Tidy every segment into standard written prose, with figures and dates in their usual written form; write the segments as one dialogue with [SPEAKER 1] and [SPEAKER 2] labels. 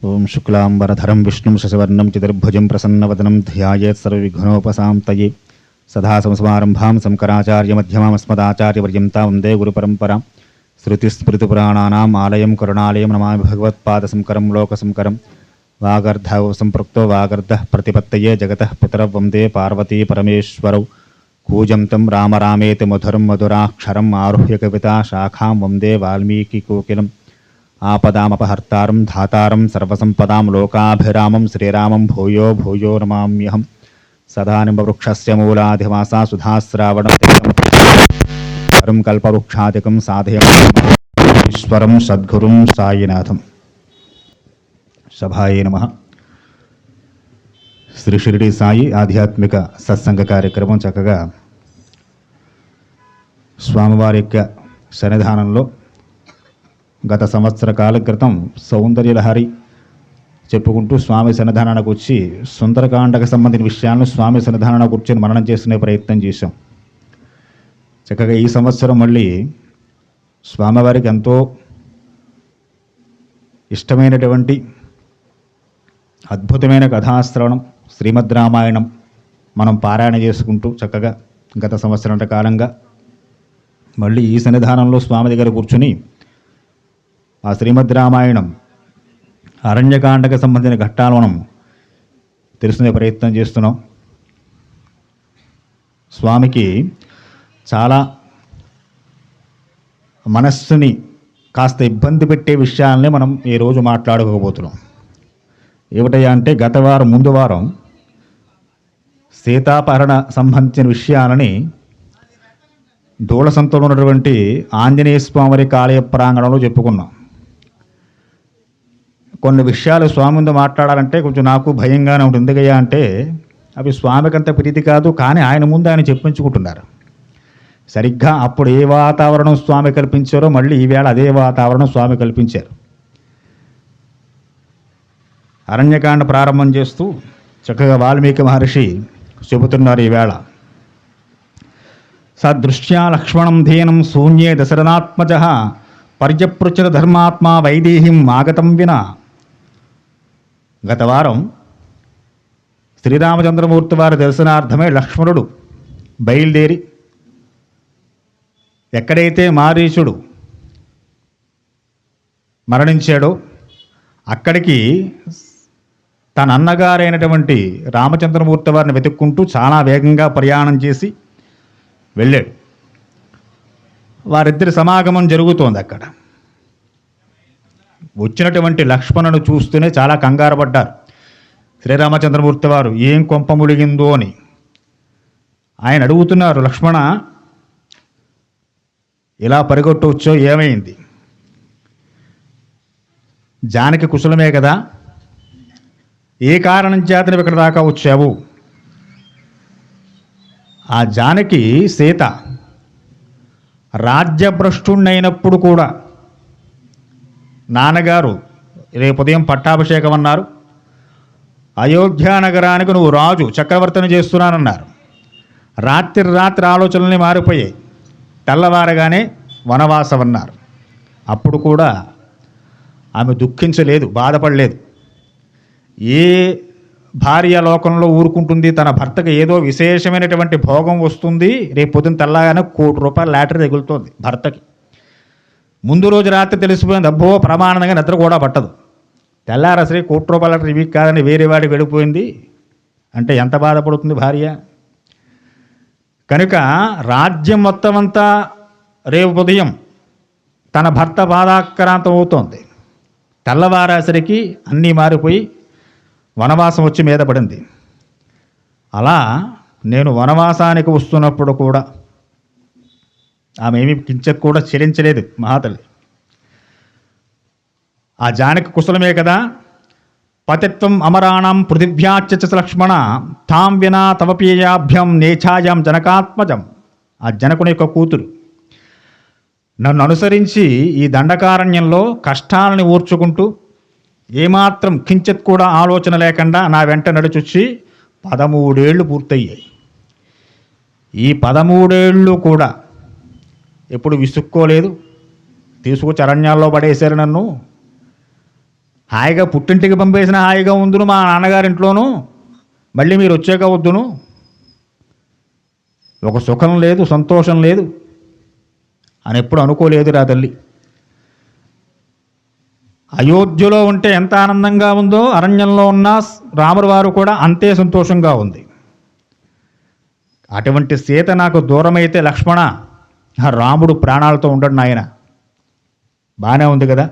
[SPEAKER 1] ఓం శుక్లాంబరధరం విష్ణుం శశివర్ణం చతుర్భుజం ప్రసన్నవదనం ధ్యాయేత్ సర్వవిఘ్నోపశాంతయే సదా సంస్మారంభాం శంకరాచార్యమధ్యమామస్మదాచార్యపర్యంతాం వందే గురుపరంపరాం శృతిస్మృతిపురాణానాం ఆలయం కరుణాలయం నమామి భగవత్పాదశంకరం లోకశంకరం వాగర్ధౌ సంపృక్తో వాగర్ధః ప్రతిపత్తయే జగతః పితరౌ వందే పార్వతీ పరమేశ్వరౌ కూజంతం రామ రామేతి మధురం మధురాక్షరం ఆరుహ్య కవితా శాఖాం వందే వాల్మీకికోకిలం ఆపదామపహర్తారం ధాతారం సర్వసంపదాం లోకాభిరామం శ్రీరామం భూయో భూయో నమామ్యహం సదానింబవృక్షస్య మూలాధివాసా సుధాశ్రావణం వరం కల్పవృక్షాదికం సాధయమీశ్వరం సద్గురుం సాయినాథం. సభాయే నమః. శ్రీ షిరిడి సాయి ఆధ్యాత్మిక సత్సంగ కార్యక్రమం చక్కగా స్వామివారి యొక్క సన్నిధానంలో గత సంవత్సర కాల క్రితం సౌందర్యలహరి చెప్పుకుంటూ స్వామి సన్నిధానానికి వచ్చి సుందరకాండకు సంబంధించిన విషయాలను స్వామి సన్నిధానాన్ని కూర్చొని మననం చేసుకునే ప్రయత్నం చేశాం. చక్కగా ఈ సంవత్సరం మళ్ళీ స్వామివారికి ఎంతో ఇష్టమైనటువంటి అద్భుతమైన కథాశ్రవణం శ్రీమద్ రామాయణం మనం పారాయణ చేసుకుంటూ చక్కగా గత సంవత్సరం కాలంగా మళ్ళీ ఈ సన్నిధానంలో స్వామి దగ్గర కూర్చుని ఆ శ్రీమద్ రామాయణం అరణ్యకాండకు సంబంధించిన ఘట్టాలు మనం తెలుసుకునే ప్రయత్నం చేస్తున్నాం. స్వామికి చాలా మనస్సుని కాస్త ఇబ్బంది పెట్టే విషయాలనే మనం ఈరోజు మాట్లాడుకోబోతున్నాం. ఏమిటయ్యా అంటే గత వారం ముందు వారం సీతాపహరణ సంబంధించిన విషయాలని దూళసంతలో ఉన్నటువంటి ఆంజనేయ స్వామి ఆలయ ప్రాంగణంలో చెప్పుకున్నాం. కొన్ని విషయాలు స్వామి ముందు మాట్లాడాలంటే కొంచెం నాకు భయంగానే ఉంటుంది. ఎందుకయ్యా అంటే అవి స్వామికి అంత ప్రీతి కాదు, కానీ ఆయన ముందు ఆయన చెప్పించుకుంటున్నారు. సరిగ్గా అప్పుడు ఏ వాతావరణం స్వామి కల్పించారో మళ్ళీ ఈవేళ అదే వాతావరణం స్వామి కల్పించారు. అరణ్యకాండ ప్రారంభం చేస్తూ చక్కగా వాల్మీకి మహర్షి చెబుతున్నారు ఈవేళ. సదృశ్యా లక్ష్మణం ధీనం శూన్యే దశరథాత్మజ పర్యపృచ్ఛత ధర్మాత్మా వైదేహిం ఆగతం వినా. గత వారం శ్రీరామచంద్రమూర్తి వారి దర్శనార్థమై లక్ష్మణుడు బయలుదేరి ఎక్కడైతే మారీచుడు మరణించాడో అక్కడికి తన అన్నగారైనటువంటి రామచంద్రమూర్తి వారిని వెతుక్కుంటూ చాలా వేగంగా ప్రయాణం చేసి వెళ్ళాడు. వారిద్దరి సమాగమం జరుగుతోంది. అక్కడ వచ్చినటువంటి లక్ష్మణును చూస్తూనే చాలా కంగారు పడ్డారు శ్రీరామచంద్రమూర్తి వారు. ఏం కొంప ములిగిందో అని ఆయన అడుగుతున్నారు, లక్ష్మణ ఇలా పరిగొట్టవచ్చో, ఏమైంది? జానకి కుశలమే కదా, ఏ కారణం చేత నువ్వు ఇక్కడ దాకా వచ్చావు? ఆ జానకి సీత రాజ్యభ్రష్టుణ్ణైనప్పుడు కూడా నాన్నగారు రేపు ఉదయం పట్టాభిషేకం అన్నారు, అయోధ్య నగరానికి నువ్వు రాజు చక్రవర్తిని చేస్తున్నానన్నారు. రాత్రి ఆలోచనల్ని మారిపోయాయి. తెల్లవారగానే వనవాసం అన్నారు. అప్పుడు కూడా ఆమె దుఃఖించలేదు, బాధపడలేదు. ఏ భార్య లోకంలో ఊరుకుంటుంది? తన భర్తకు ఏదో విశేషమైనటువంటి భోగం వస్తుంది, రేపు పొద్దున తెల్లగానే ₹1,00,00,000 లాటరీ తగులుతోంది భర్తకి. ముందు రోజు రాత్రి తెలిసిపోయింది, అబ్బో ప్రమాణంగా నిద్ర కూడా పట్టదు. తెల్లారసరి ₹1,00,00,000 లాటరీ వీక్ కాదని వేరే వాడికి వెళ్ళిపోయింది అంటే ఎంత బాధపడుతుంది భార్య? కనుక రాజ్యం మొత్తం అంతా రేపు ఉదయం తన భర్త బాధాక్రాంతం అవుతోంది. తెల్లవారేసరికి అన్నీ మారిపోయి వనవాసం వచ్చి మీద పడింది. అలా నేను వనవాసానికి వస్తున్నప్పుడు కూడా ఆమె ఏమీ కించెత్ కూడా చెలించలేదు మహాతల్లి. ఆ జానకి కుశలమే కదా. పతిత్వం అమరాణం పృథివ్యాచ లక్ష్మణ తాం వినా తవపీయాభ్యం నేఛాయాం జనకాత్మజం. ఆ జనకుని యొక్క కూతురు నన్ను అనుసరించి ఈ దండకారణ్యంలో కష్టాలని ఓర్చుకుంటూ ఏమాత్రం కించెత్ కూడా ఆలోచన లేకుండా నా వెంట నడిచొచ్చి 13 ఏళ్ళు పూర్తయ్యాయి. ఈ 13 ఏళ్ళు కూడా ఎప్పుడు విసుక్కోలేదు, తీసుకొచ్చి అరణ్యాల్లో పడేశారు నన్ను. హాయిగా పుట్టింటికి పంపేసిన హాయిగా ఉందును మా నాన్నగారింట్లోనూ, మళ్ళీ మీరు వచ్చాక వద్దును, ఒక సుఖం లేదు, సంతోషం లేదు అని ఎప్పుడు అనుకోలేదు రా తల్లి. అయోధ్యలో ఉంటే ఎంత ఆనందంగా ఉందో అరణ్యంలో ఉన్న రాముల వారు కూడా అంతే సంతోషంగా ఉంది. అటువంటి సీత నాకు దూరమైతే లక్ష్మణ, రాముడు ప్రాణాలతో ఉండడు నాయన. బాగానే ఉంది కదా.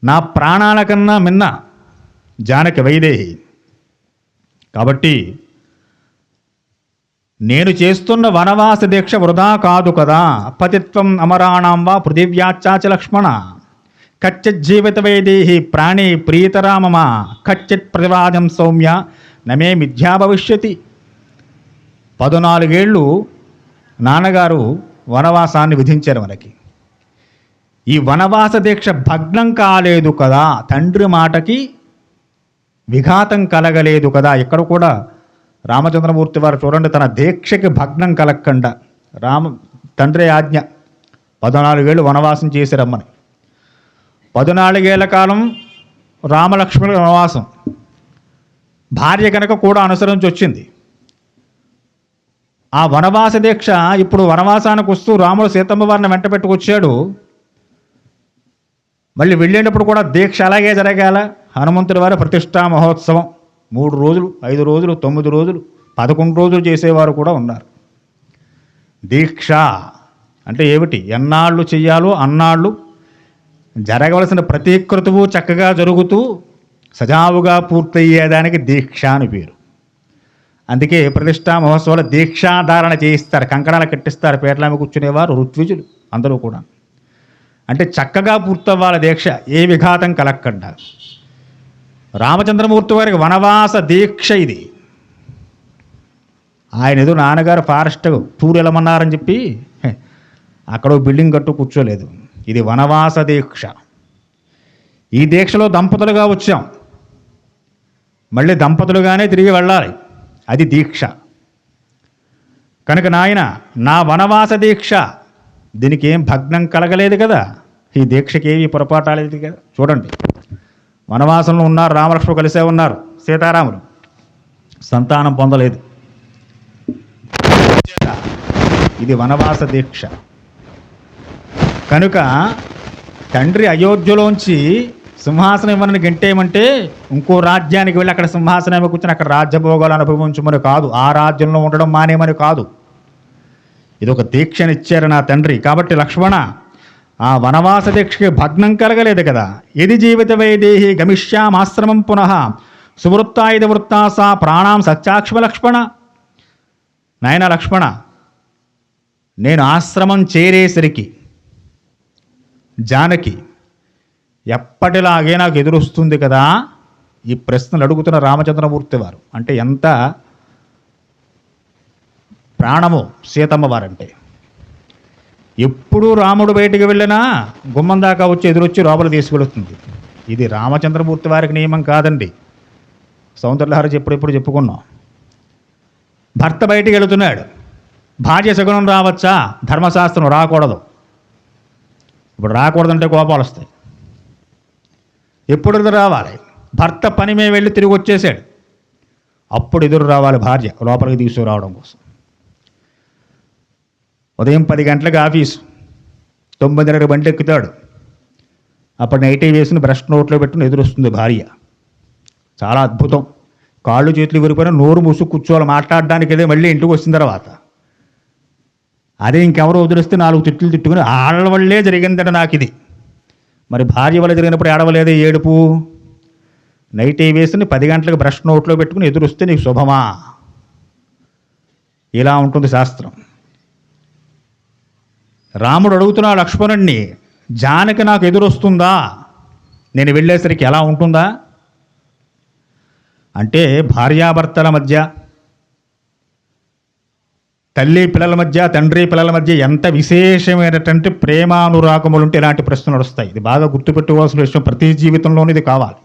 [SPEAKER 1] నా ప్రాణాల కన్నా మిన్న జానకి వైదేహి. కాబట్టి నేను చేస్తున్న వనవాస దీక్ష వృధా కాదు కదా. పతిత్వం అమరాణం వా పృథివ్యాచాచ లక్ష్మణ, కచ్చిత్ జీవిత వైదేహి ప్రాణి ప్రీతరామమ, కచ్చిత్ ప్రతివాదం సౌమ్య నమే మిథ్యా భవిష్యతి. 14 ఏళ్ళు నాన్నగారు వనవాసాన్ని విధించారు మనకి. ఈ వనవాస దీక్ష భగ్నం కాలేదు కదా, తండ్రి మాటకి విఘాతం కలగలేదు కదా. ఇక్కడ కూడా రామచంద్రమూర్తి వారు చూడండి, తన దీక్షకి భగ్నం కలగకుండా తండ్రి ఆజ్ఞ 14 ఏళ్ళు వనవాసం చేసి రమ్మని. 14 ఏళ్ల కాలం రామలక్ష్మణుల వనవాసం. భార్య కనుక కూడా అనుసరించి వచ్చింది. ఆ వనవాస దీక్ష ఇప్పుడు వనవాసానికి వస్తూ రాముడు సీతమ్మ వారిని వెంట పెట్టుకొచ్చాడు. మళ్ళీ వెళ్ళేటప్పుడు కూడా దీక్ష అలాగే జరగాల. హనుమంతుడి వారి ప్రతిష్టా మహోత్సవం 3 రోజులు, 5 రోజులు, 9 రోజులు, 11 రోజులు చేసేవారు కూడా ఉన్నారు. దీక్ష అంటే ఏమిటి? ఎన్నాళ్ళు చెయ్యాలో అన్నాళ్ళు జరగవలసిన ప్రతి కృతువు చక్కగా జరుగుతూ సజావుగా పూర్తయ్యేదానికి దీక్ష అని పేరు. అందుకే ప్రతిష్టా మహోత్సవాలు దీక్షాధారణ చేయిస్తారు, కంకణాలు కట్టిస్తారు పేటలామి కూర్చునేవారు, ఋత్విజులు అందరూ కూడా. అంటే చక్కగా పూర్తవ్వాలి దీక్ష, ఏ విఘాతం కలగకుండా. రామచంద్రమూర్తి వారికి వనవాస దీక్ష ఇది. ఆయన ఏదో నాన్నగారు ఫారెస్ట్ టూర్ వెళ్ళమన్నారని చెప్పి అక్కడ బిల్డింగ్ కట్టు కూర్చోలేదు. ఇది వనవాస దీక్ష. ఈ దీక్షలో దంపతులుగా వచ్చాం, మళ్ళీ దంపతులుగానే తిరిగి వెళ్ళాలి, అది దీక్ష. కనుక నాయన, నా వనవాస దీక్ష దీనికి ఏం భగ్నం కలగలేదు కదా, ఈ దీక్షకి ఏమి పొరపాటాలేదు కదా. చూడండి, వనవాసంలో ఉన్నారు, రామలక్ష్మణుడు కలిసే ఉన్నారు, సీతారాములు సంతానం పొందలేదు. ఇది వనవాస దీక్ష. కనుక తండ్రి అయోధ్యలోంచి సింహాసనం ఇవ్వనని గంటేయమంటే ఇంకో రాజ్యానికి వెళ్ళి అక్కడ సింహాసనం కూర్చొని అక్కడ రాజ్యభోగాలు అనుభవించమని కాదు, ఆ రాజ్యంలో ఉండడం మానేమని కాదు. ఇది ఒక దీక్షనిచ్చారు నా తండ్రి. కాబట్టి లక్ష్మణ, ఆ వనవాస దీక్షకి భగ్నం కలగలేదు కదా. ఇది జీవిత వైదేహి గమిష్యామాశ్రమం పునః సువృత్తాయుధ వృత్తాసా ప్రాణాం సత్యాక్ష్మ లక్ష్మణ. నాయన లక్ష్మణ, నేను ఆశ్రమం చేరేసరికి జానకి ఎప్పటిలాగే నాకు ఎదురొస్తుంది కదా. ఈ ప్రశ్నలు అడుగుతున్న రామచంద్రమూర్తి వారు అంటే ఎంత ప్రాణము సీతమ్మ వారంటే. ఎప్పుడు రాముడు బయటికి వెళ్ళినా గుమ్మం దాకా వచ్చి ఎదురొచ్చి లోపల తీసుకెళుతుంది. ఇది రామచంద్రమూర్తి వారికి నియమం కాదండి. సౌందర్యలహరి ఎప్పుడెప్పుడు చెప్పుకున్నాం. భర్త బయటికి వెళుతున్నాడు, భార్య సగుణం రావచ్చా? ధర్మశాస్త్రం రాకూడదు. ఇప్పుడు రాకూడదంటే కోపాలు వస్తాయి. ఎప్పుడు ఎదురు రావాలి? భర్త పని మీద వెళ్ళి తిరిగి వచ్చేసాడు, అప్పుడు ఎదురు రావాలి భార్య లోపలికి తీసుకురావడం కోసం. ఉదయం 10 గంటలకు ఆఫీసు, 9:30 బండి ఎక్కుతాడు. అప్పుడు నైటీ వేసుకుని బ్రష్ నోట్లో పెట్టుకుని ఎదురొస్తుంది భార్య. చాలా అద్భుతం. కాళ్ళు చేతులు విరిపోయినా నోరు మూసుకు కూర్చోవాలి, మాట్లాడడానికి అదే. మళ్ళీ ఇంటికి వచ్చిన తర్వాత అదే ఇంకెవరో వదిలిస్తే 4 తిట్లు తిట్టుకుని ఆడల వల్లే జరిగిందట నాకు ఇది. మరి భార్య వల్ల జరిగినప్పుడు ఏడవలేదే ఏడుపు? నైటీ వేసుకుని 10 గంటలకు బ్రష్ నోట్లో పెట్టుకుని ఎదురొస్తే నీకు శుభమా? ఇలా ఉంటుంది శాస్త్రం. రాముడు అడుగుతున్నా లక్ష్మణుడిని, జానకి నాకు ఎదురొస్తుందా, నేను వెళ్ళేసరికి ఎలా ఉంటుందా అంటే, భార్యాభర్తల మధ్య, తల్లి పిల్లల మధ్య, తండ్రి పిల్లల మధ్య ఎంత విశేషమైనటువంటి ప్రేమానురాగములుంటే ఇలాంటి ప్రశ్నలు వస్తాయి. ఇది బాగా గుర్తుపెట్టుకోవాల్సిన విషయం. ప్రతి జీవితంలోనూ ఇది కావాలి.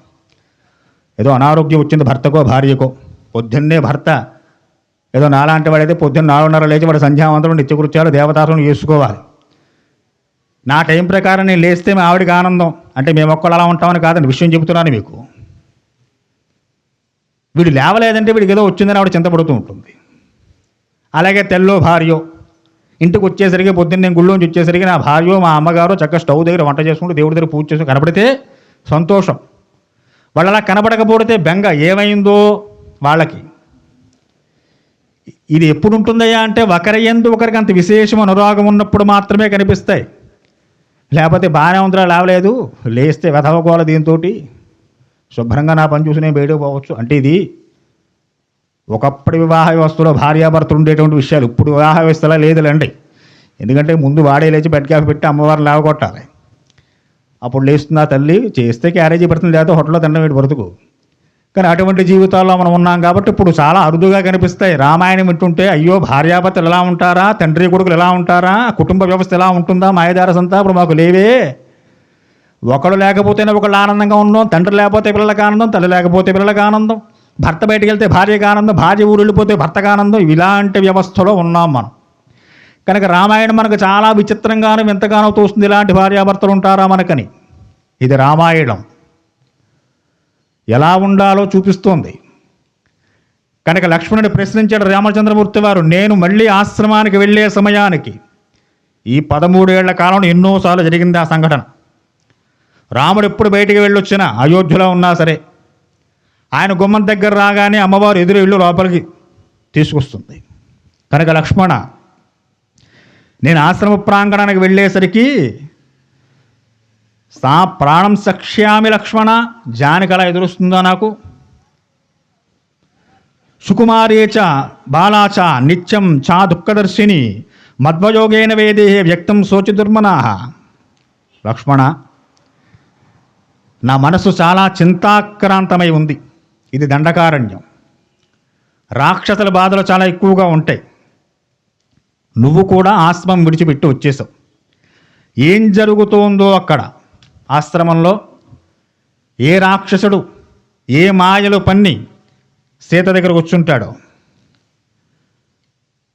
[SPEAKER 1] ఏదో అనారోగ్యం వచ్చింది భర్తకో భార్యకో, పొద్దున్నే భర్త ఏదో నాలాంటి వాడైతే పొద్దున్న 4:30 లేచి వాడు సంధ్యావంతరం నిత్యకృత్యాలు దేవతాలను చేసుకోవాలి. నా టైం ప్రకారం నేను లేస్తే మా ఆవిడికి ఆనందం. అంటే మేము ఒక్కళ్ళు అలా ఉంటామని కాదండి, విషయం చెబుతున్నాను మీకు. వీడు లేవలేదంటే వీడికి ఏదో వచ్చిందని ఆవిడ చింతపడుతూ ఉంటుంది. అలాగే తెల్లో భార్యో ఇంటికి వచ్చేసరికి పొద్దున్న నేను గుళ్ళోంచి వచ్చేసరికి నా భార్యో మా అమ్మగారో చక్కగా స్టవ్ దగ్గర వంట చేసుకుంటూ దేవుడి దగ్గర పూజ చేసుకుని కనపడితే సంతోషం. వాళ్ళు అలా కనపడకపోతే బెంగ, ఏమైందో వాళ్ళకి. ఇది ఎప్పుడు ఉంటుందయ్యా అంటే ఒకరియందు ఒకరికి అంత విశేషం అనురాగం ఉన్నప్పుడు మాత్రమే కనిపిస్తాయి. లేకపోతే బాగానే ఉందిరా, లేవలేదు, లేస్తే వెధవకోల దీంతో శుభ్రంగా నా పని చూసి నేను బయటకు పోవచ్చు అంటే ఇది ఒకప్పటి వివాహ వ్యవస్థలో భార్యాభర్తలు ఉండేటువంటి విషయాలు. ఇప్పుడు వివాహ వ్యవస్థలా లేదులేండి. ఎందుకంటే ముందు వాడే లేచి బెడ్ కాఫీ పెట్టి అమ్మవారిని లేవగొట్టాలి. అప్పుడు లేస్తుందా తల్లి, చేస్తే క్యారేజీ పెడుతుంది, లేకపోతే హోటల్లో తినడం వీటి బ్రతుకు. కానీ అటువంటి జీవితాల్లో మనం ఉన్నాం కాబట్టి ఇప్పుడు చాలా అరుదుగా కనిపిస్తాయి. రామాయణం వింటుంటే అయ్యో భార్యాభర్తలు ఎలా ఉంటారా, తండ్రి కొడుకులు ఎలా ఉంటారా, కుటుంబ వ్యవస్థ ఎలా ఉంటుందా, మాయదారసంతా ఇప్పుడు మాకు లేవే. ఒకడు లేకపోతేనే ఒకళ్ళు ఆనందంగా ఉన్నాం, తండ్రి లేకపోతే పిల్లలకు ఆనందం, తల్లి లేకపోతే పిల్లలకు ఆనందం, భర్త బయటకు వెళ్తే భార్యకు ఆనందం, భార్య ఊరు వెళ్ళిపోతే భర్తకు ఆనందం. ఇలాంటి వ్యవస్థలో ఉన్నాం మనం. కనుక రామాయణం మనకు చాలా విచిత్రంగానూ వింతగానో తోస్తుంది. ఇలాంటి భార్యాభర్తలు ఉంటారా మనకని. ఇది రామాయణం ఎలా ఉండాలో చూపిస్తోంది. కనుక లక్ష్మణుని ప్రశ్నించాడు రామచంద్రమూర్తి వారు. నేను మళ్ళీ ఆశ్రమానికి వెళ్ళే సమయానికి ఈ 13 ఏళ్ల కాలంలో ఎన్నోసార్లు జరిగింది ఆ సంఘటన. రాముడు ఎప్పుడు బయటికి వెళ్ళొచ్చినా అయోధ్యలో ఉన్నా సరే ఆయన గుమ్మం దగ్గర రాగానే అమ్మవారు ఎదురు ఇళ్ళు లోపలికి తీసుకొస్తుంది. కనుక లక్ష్మణ, నేను ఆశ్రమ ప్రాంగణానికి వెళ్ళేసరికి సా ప్రాణం సక్ష్యామి లక్ష్మణ, జానికలా ఎదురుస్తుందా నాకు. సుకుమారేచ బాలాచ నిత్యం చా దుఃఖదర్శిని మధ్వయోగేన వేదే వ్యక్తం శోచి దుర్మనా. లక్ష్మణ, నా మనసు చాలా చింతాక్రాంతమై ఉంది. ఇది దండకారణ్యం, రాక్షసుల బాధలు చాలా ఎక్కువగా ఉంటాయి. నువ్వు కూడా ఆశ్రమం విడిచిపెట్టి వచ్చేసావు. ఏం జరుగుతోందో అక్కడ ఆశ్రమంలో, ఏ రాక్షసుడు ఏ మాయలు పన్ని సీత దగ్గరకు వచ్చుంటాడో.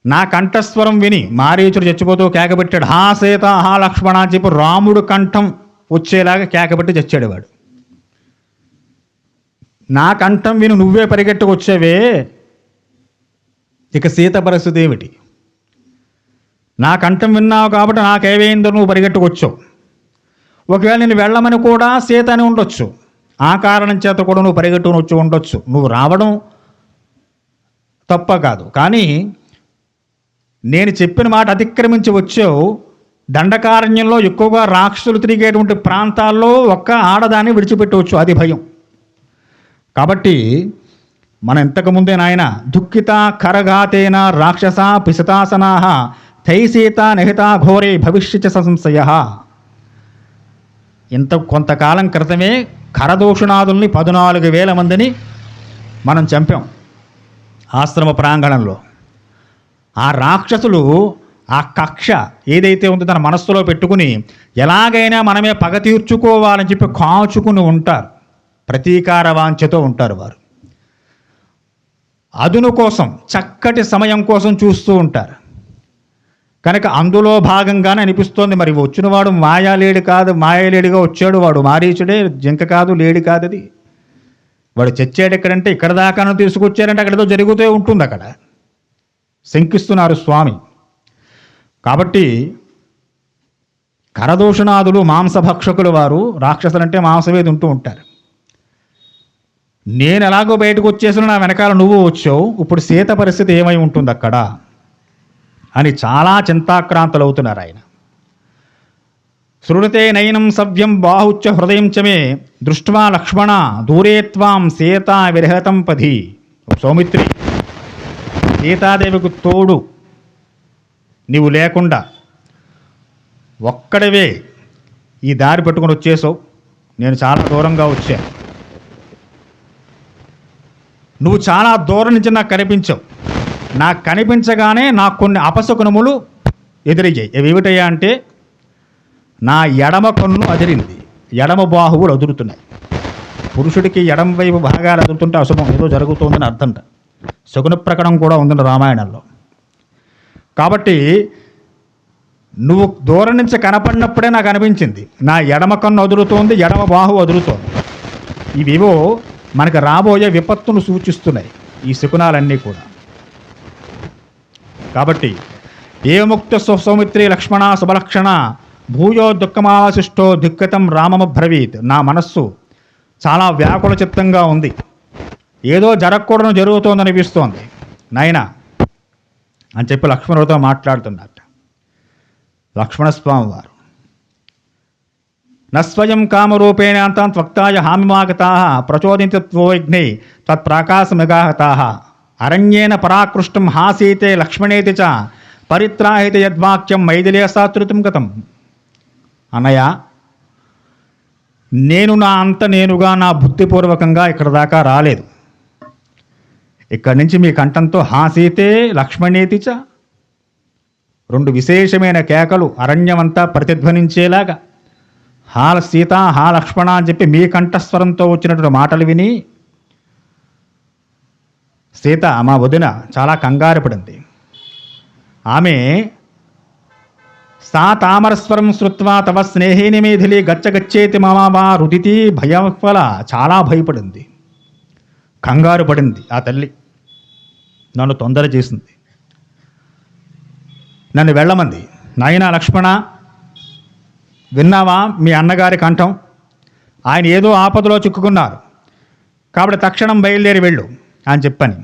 [SPEAKER 1] నా కంఠస్వరం విని మారీచుడు చచ్చిపోతూ కేకబెట్టాడు, హా సీత హా లక్ష్మణ అని చెప్పి రాముడు కంఠం వచ్చేలాగా కేకబెట్టి చచ్చాడు వాడు. నా కంఠం విని నువ్వే పరిగెట్టుకు వచ్చావే, ఇక సీత పరిస్థితి ఏమిటి? నా కంఠం విన్నావు కాబట్టి నాకేమైందో నువ్వు పరిగెట్టుకొచ్చావు. ఒకవేళ నేను వెళ్ళమని కూడా సీత అని ఉండొచ్చు, ఆ కారణం చేత కూడా నువ్వు పరిగెట్టుకుని వచ్చి ఉండొచ్చు. నువ్వు రావడం తప్ప కాదు, కానీ నేను చెప్పిన మాట అతిక్రమించి వచ్చావు. దండకారణ్యంలో ఎక్కువగా రాక్షసులు తిరిగేటువంటి ప్రాంతాల్లో ఒక్క ఆడదాన్ని విడిచిపెట్టవచ్చు, అది భయం. కాబట్టి మన ఇంతకుముందే నాయన దుఃఖిత కరఘాతేన రాక్షస పిశతాసనా తైసీత నిహిత ఘోరే భవిష్యచ సంశయ. ఇంత కొంతకాలం క్రితమే కరదూషణాదుల్ని 14,000 మందిని మనం చంపాం ఆశ్రమ ప్రాంగణంలో. ఆ రాక్షసులు ఆ కక్ష ఏదైతే ఉందో తన మనస్సులో పెట్టుకుని ఎలాగైనా మనమే పగ తీర్చుకోవాలని చెప్పి కాచుకుని ఉంటారు, ప్రతీకార వాంఛతో ఉంటారు వారు. అదును కోసం, చక్కటి సమయం కోసం చూస్తూ ఉంటారు. కనుక అందులో భాగంగానే అనిపిస్తోంది, మరి వచ్చినవాడు మాయాలేడి కాదు, మాయాలేడిగా వచ్చాడు వాడు, మారీచుడే, జింక కాదు, లేడి కాదు, అది వాడు చచ్చాడు ఎక్కడంటే ఇక్కడ దాకా తీసుకొచ్చారంటే అక్కడ ఏదో జరుగుతూ ఉంటుంది. అక్కడ శంకిస్తున్నారు స్వామి. కాబట్టి కరదూషణాదులు మాంసభక్షకులు వారు, రాక్షసులంటే మాంసవేది ఉంటూ ఉంటారు. నేను ఎలాగో బయటకు వచ్చేసిన నా వెనకాల నువ్వు వచ్చావు, ఇప్పుడు సీత పరిస్థితి ఏమై ఉంటుంది అక్కడ అని చాలా చింతాక్రాంతులవుతున్నారు ఆయన. శృణుతే నయనం సవ్యం బాహుచ్చ హృదయం చమే దృష్ట్వా లక్ష్మణ దూరే త్వాం సీత విరహతం పది. సౌమిత్రి, సీతాదేవికి తోడు నీవు లేకుండా ఒక్కడవే ఈ దారి పెట్టుకుని వచ్చేసావు. నేను చాలా దూరంగా వచ్చాను, నువ్వు చాలా దూరం నుంచి నాకు కనిపించావు. నాకు కనిపించగానే నాకు కొన్ని అపశకునములు ఎదురయ్యాయి. ఏమిటయ్యా అంటే, నా ఎడమ కన్ను అదిరింది, ఎడమ బాహువులు అదురుతున్నాయి. పురుషుడికి ఎడమ వైపు భాగాలు అదురుతుంటే అశుభం, ఏదో జరుగుతుందని అర్థంట. శకున ప్రకటన కూడా ఉందండి రామాయణంలో. కాబట్టి నువ్వు దూరం నుంచి కనపడినప్పుడే నాకు అనిపించింది నా ఎడమ కన్ను వదులుతోంది, ఎడమ బాహు వదులుతోంది. ఇవేవో మనకు రాబోయే విపత్తును సూచిస్తున్నాయి ఈ శకునాలన్నీ కూడా. కాబట్టి ఏ ముక్త సౌమిత్రి లక్ష్మణ శుభలక్షణ భూయో దుఃఖమావశిష్టో దుఃఖితం రామమబ్రవీత్. నా మనస్సు చాలా వ్యాకుల చిత్తంగా ఉంది, ఏదో జరగకూడదు జరుగుతోందనిపిస్తోంది నాయన అని చెప్పి లక్ష్మణుడితో మాట్లాడుతున్నట్ట లక్ష్మణస్వామి వారు. నస్వయం కామరూపేణ అంతం త్వక్తాయ హామిమాగతా ప్రచోదితోగ్ని తత్ప్రాకాశమిగాహతా అరణ్యేన పరాకృష్టం హాసీతే లక్ష్మణేతి చ పరిత్రాహిత యద్వాక్యం మైథిలేశాశ్రుతం గతం. అన్నయ్య, నేను నా అంత నేనుగా నా బుద్ధిపూర్వకంగా ఇక్కడ దాకా రాలేదు. ఇక్కడి నుంచి మీ కంఠంతో హాసీతే లక్ష్మణేతి చ రెండు విశేషమైన కేకలు అరణ్యమంతా ప్రతిధ్వనించేలాగా హా సీత హా లక్ష్మణ అని చెప్పి మీ కంఠస్వరంతో వచ్చినటువంటి మాటలు విని సీత మా వదిన చాలా కంగారు పడింది. ఆమె సా తామరస్వరం శృత్వా తవ స్నేహిని మేధిలి గచ్చగచ్చేతి మామా రుదితి భయఫల. చాలా భయపడింది, కంగారు పడింది. ఆ తల్లి నన్ను తొందర చేసింది, నన్ను వెళ్ళమంది. నాయనా లక్ష్మణ, విన్నావా మీ అన్నగారి కంఠం? ఆయన ఏదో ఆపదలో చిక్కుకున్నారు, కాబట్టి తక్షణం బయలుదేరి వెళ్ళు అని చెప్పని.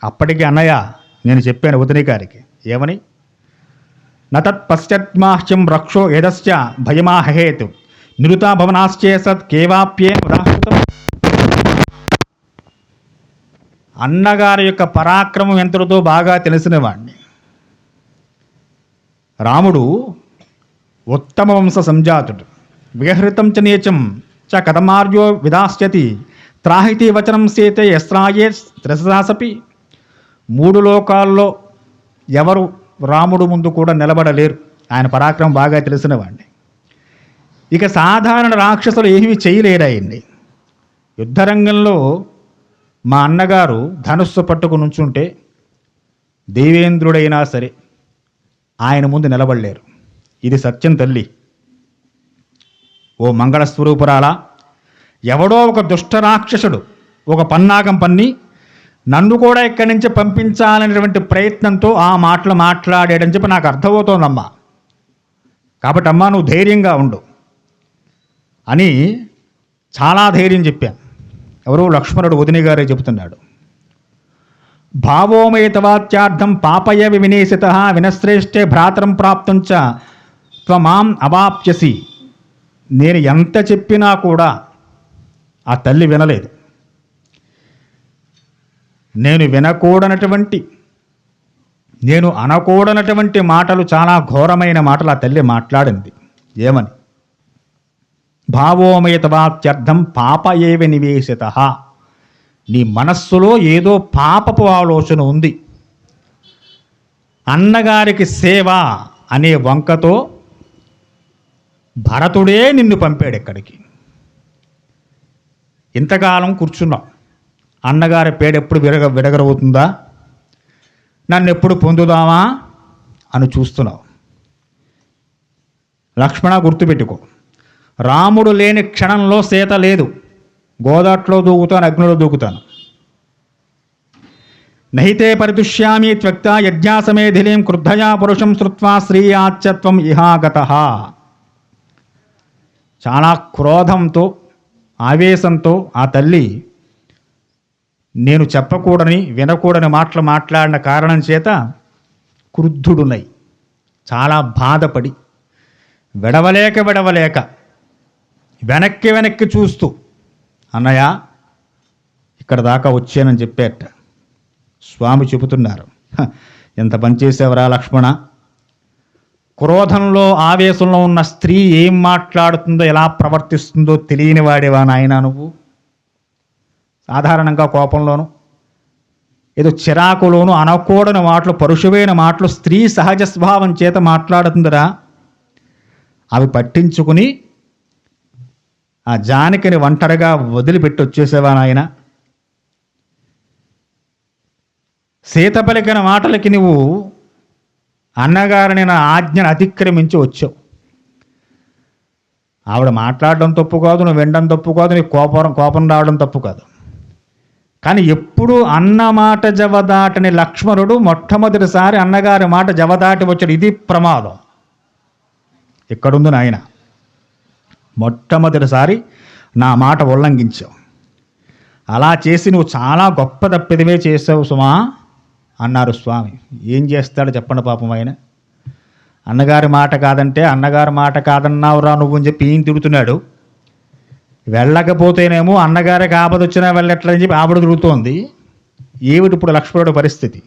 [SPEAKER 1] అప్పటికి అన్నయ్య నేను చెప్పాను వదిన గారికి, ఏమని? నతత్ పశ్చాత్మాహ్యం రక్షో యదశ్చ భయమాహేతు నిరుతా భవనాశ్చే సత్ కేవాప్యే ఉదాహృతం. అన్నగారి యొక్క పరాక్రమం ఎంతటితో బాగా తెలిసిన వాణ్ణి. రాముడు ఉత్తమ వంశ సంజాతుడు, విహృతం చ నీచం చ కథమార్యో విదాస్యతి త్రాహితి వచనం సీతే యస్రాయే త్రిససాసపి. మూడు లోకాల్లో ఎవరు రాముడు ముందు కూడా నిలబడలేరు, ఆయన పరాక్రమం బాగా తెలిసిన వాడిని. ఇక సాధారణ రాక్షసులు ఏమీ చేయలేరు ఆయన్ని. యుద్ధరంగంలో మా అన్నగారు ధనుస్సు పట్టుకు నుంచుంటే దేవేంద్రుడైనా సరే ఆయన ముందు నిలబడలేరు. ఇది సత్యం తల్లి. ఓ మంగళస్వరూపురాలా, ఎవడో ఒక దుష్ట రాక్షసుడు ఒక పన్నాగం పన్ని నన్ను కూడా ఇక్కడి నుంచి పంపించాలనేటువంటి ప్రయత్నంతో ఆ మాటలు మాట్లాడాడని చెప్పి నాకు అర్థమవుతోందమ్మా. కాబట్టి అమ్మా నువ్వు ధైర్యంగా ఉండు అని చాలా ధైర్యం చెప్పాను. ఎవరు? లక్ష్మణుడు వదిన గారే చెబుతున్నాడు. భావోమయతవాచ్యార్థం పాపయ వినేసిత వినశ్రేష్ఠే భ్రాతరం ప్రాప్తం చ త్వమాం అవాప్యసి. నేను ఎంత చెప్పినా కూడా ఆ తల్లి వినలేదు. నేను వినకూడనటువంటి, నేను అనకూడనటువంటి మాటలు, చాలా ఘోరమైన మాటలు ఆ తల్లి మాట్లాడింది. ఏమని? భావోమయతవాచ్యర్థం పాప ఏవ నివేశిత. నీ మనస్సులో ఏదో పాపపు ఆలోచన ఉంది. అన్నగారికి సేవ అనే వంకతో భరతుడే నిన్ను పంపాడు ఇక్కడికి. ఇంతకాలం కూర్చున్నావు, అన్నగారి పేడెప్పుడు విడగరవుతుందా, నన్ను ఎప్పుడు పొందుదామా అని చూస్తున్నావు. లక్ష్మణ, గుర్తుపెట్టుకో, రాముడు లేని క్షణంలో సీత లేదు. గోదాట్లో దూకుతాను, అగ్నిలో దూకుతాను. నహితే పరితుష్యామి త్వక్త యజ్ఞాసమేధిలీం క్రుద్ధయా పురుషం శ్రుత్వా శ్రీయాచ్యత్వం ఇహాగతః. చాలా క్రోధంతో, ఆవేశంతో ఆ తల్లి నేను చెప్పకూడని, వినకూడని మాటలు మాట్లాడిన కారణం చేత క్రుద్ధుడునై చాలా బాధపడి విడవలేక వెనక్కి చూస్తూ, అన్నయ్య ఇక్కడ దాకా వచ్చానని చెప్పేట. స్వామి చెబుతున్నారు, ఎంత పనిచేసేవరా లక్ష్మణ. క్రోధంలో, ఆవేశంలో ఉన్న స్త్రీ ఏం మాట్లాడుతుందో, ఎలా ప్రవర్తిస్తుందో తెలియని వాడేవా నాయనా నువ్వు. సాధారణంగా కోపంలోనూ, ఏదో చిరాకులోనూ అనకూడని మాటలు, పరుషమైన మాటలు స్త్రీ సహజ స్వభావం చేత మాట్లాడుతుందిరా. అవి పట్టించుకుని ఆ జానకిని ఒంటరిగా వదిలిపెట్టి వచ్చేసేవా నాయన. సీత పలికిన మాటలకి నువ్వు అన్నగారిని నా ఆజ్ఞను అతిక్రమించి వచ్చావు. ఆవిడ మాట్లాడడం తప్పు కాదు, నువ్వు వినడం తప్పు కాదు, నీకు కోపం రావడం తప్పు కాదు. కానీ ఎప్పుడు అన్న మాట జవదాటని లక్ష్మణుడు మొట్టమొదటిసారి అన్నగారి మాట జవదాటి వచ్చాడు. ఇది ప్రమాదం. ఇక్కడుంది నాయన, మొట్టమొదటిసారి నా మాట ఉల్లంఘించావు. అలా చేసి నువ్వు చాలా గొప్ప తప్పిదమే చేసావు సుమా అన్నారు స్వామి. ఏం చేస్తాడు చెప్పండి పాపం ఆయన. అన్నగారి మాట కాదంటే అన్నగారి మాట కాదన్నావురా నువ్వు అని చెప్పి ఈయన తిడుతున్నాడు. వెళ్ళకపోతేనేమో అన్నగారికి ఆపద వచ్చినా వెళ్ళట్లని చెప్పి ఆవిడ తిరుగుతోంది. ఏమిటి ఇప్పుడు లక్ష్మణుడి పరిస్థితి?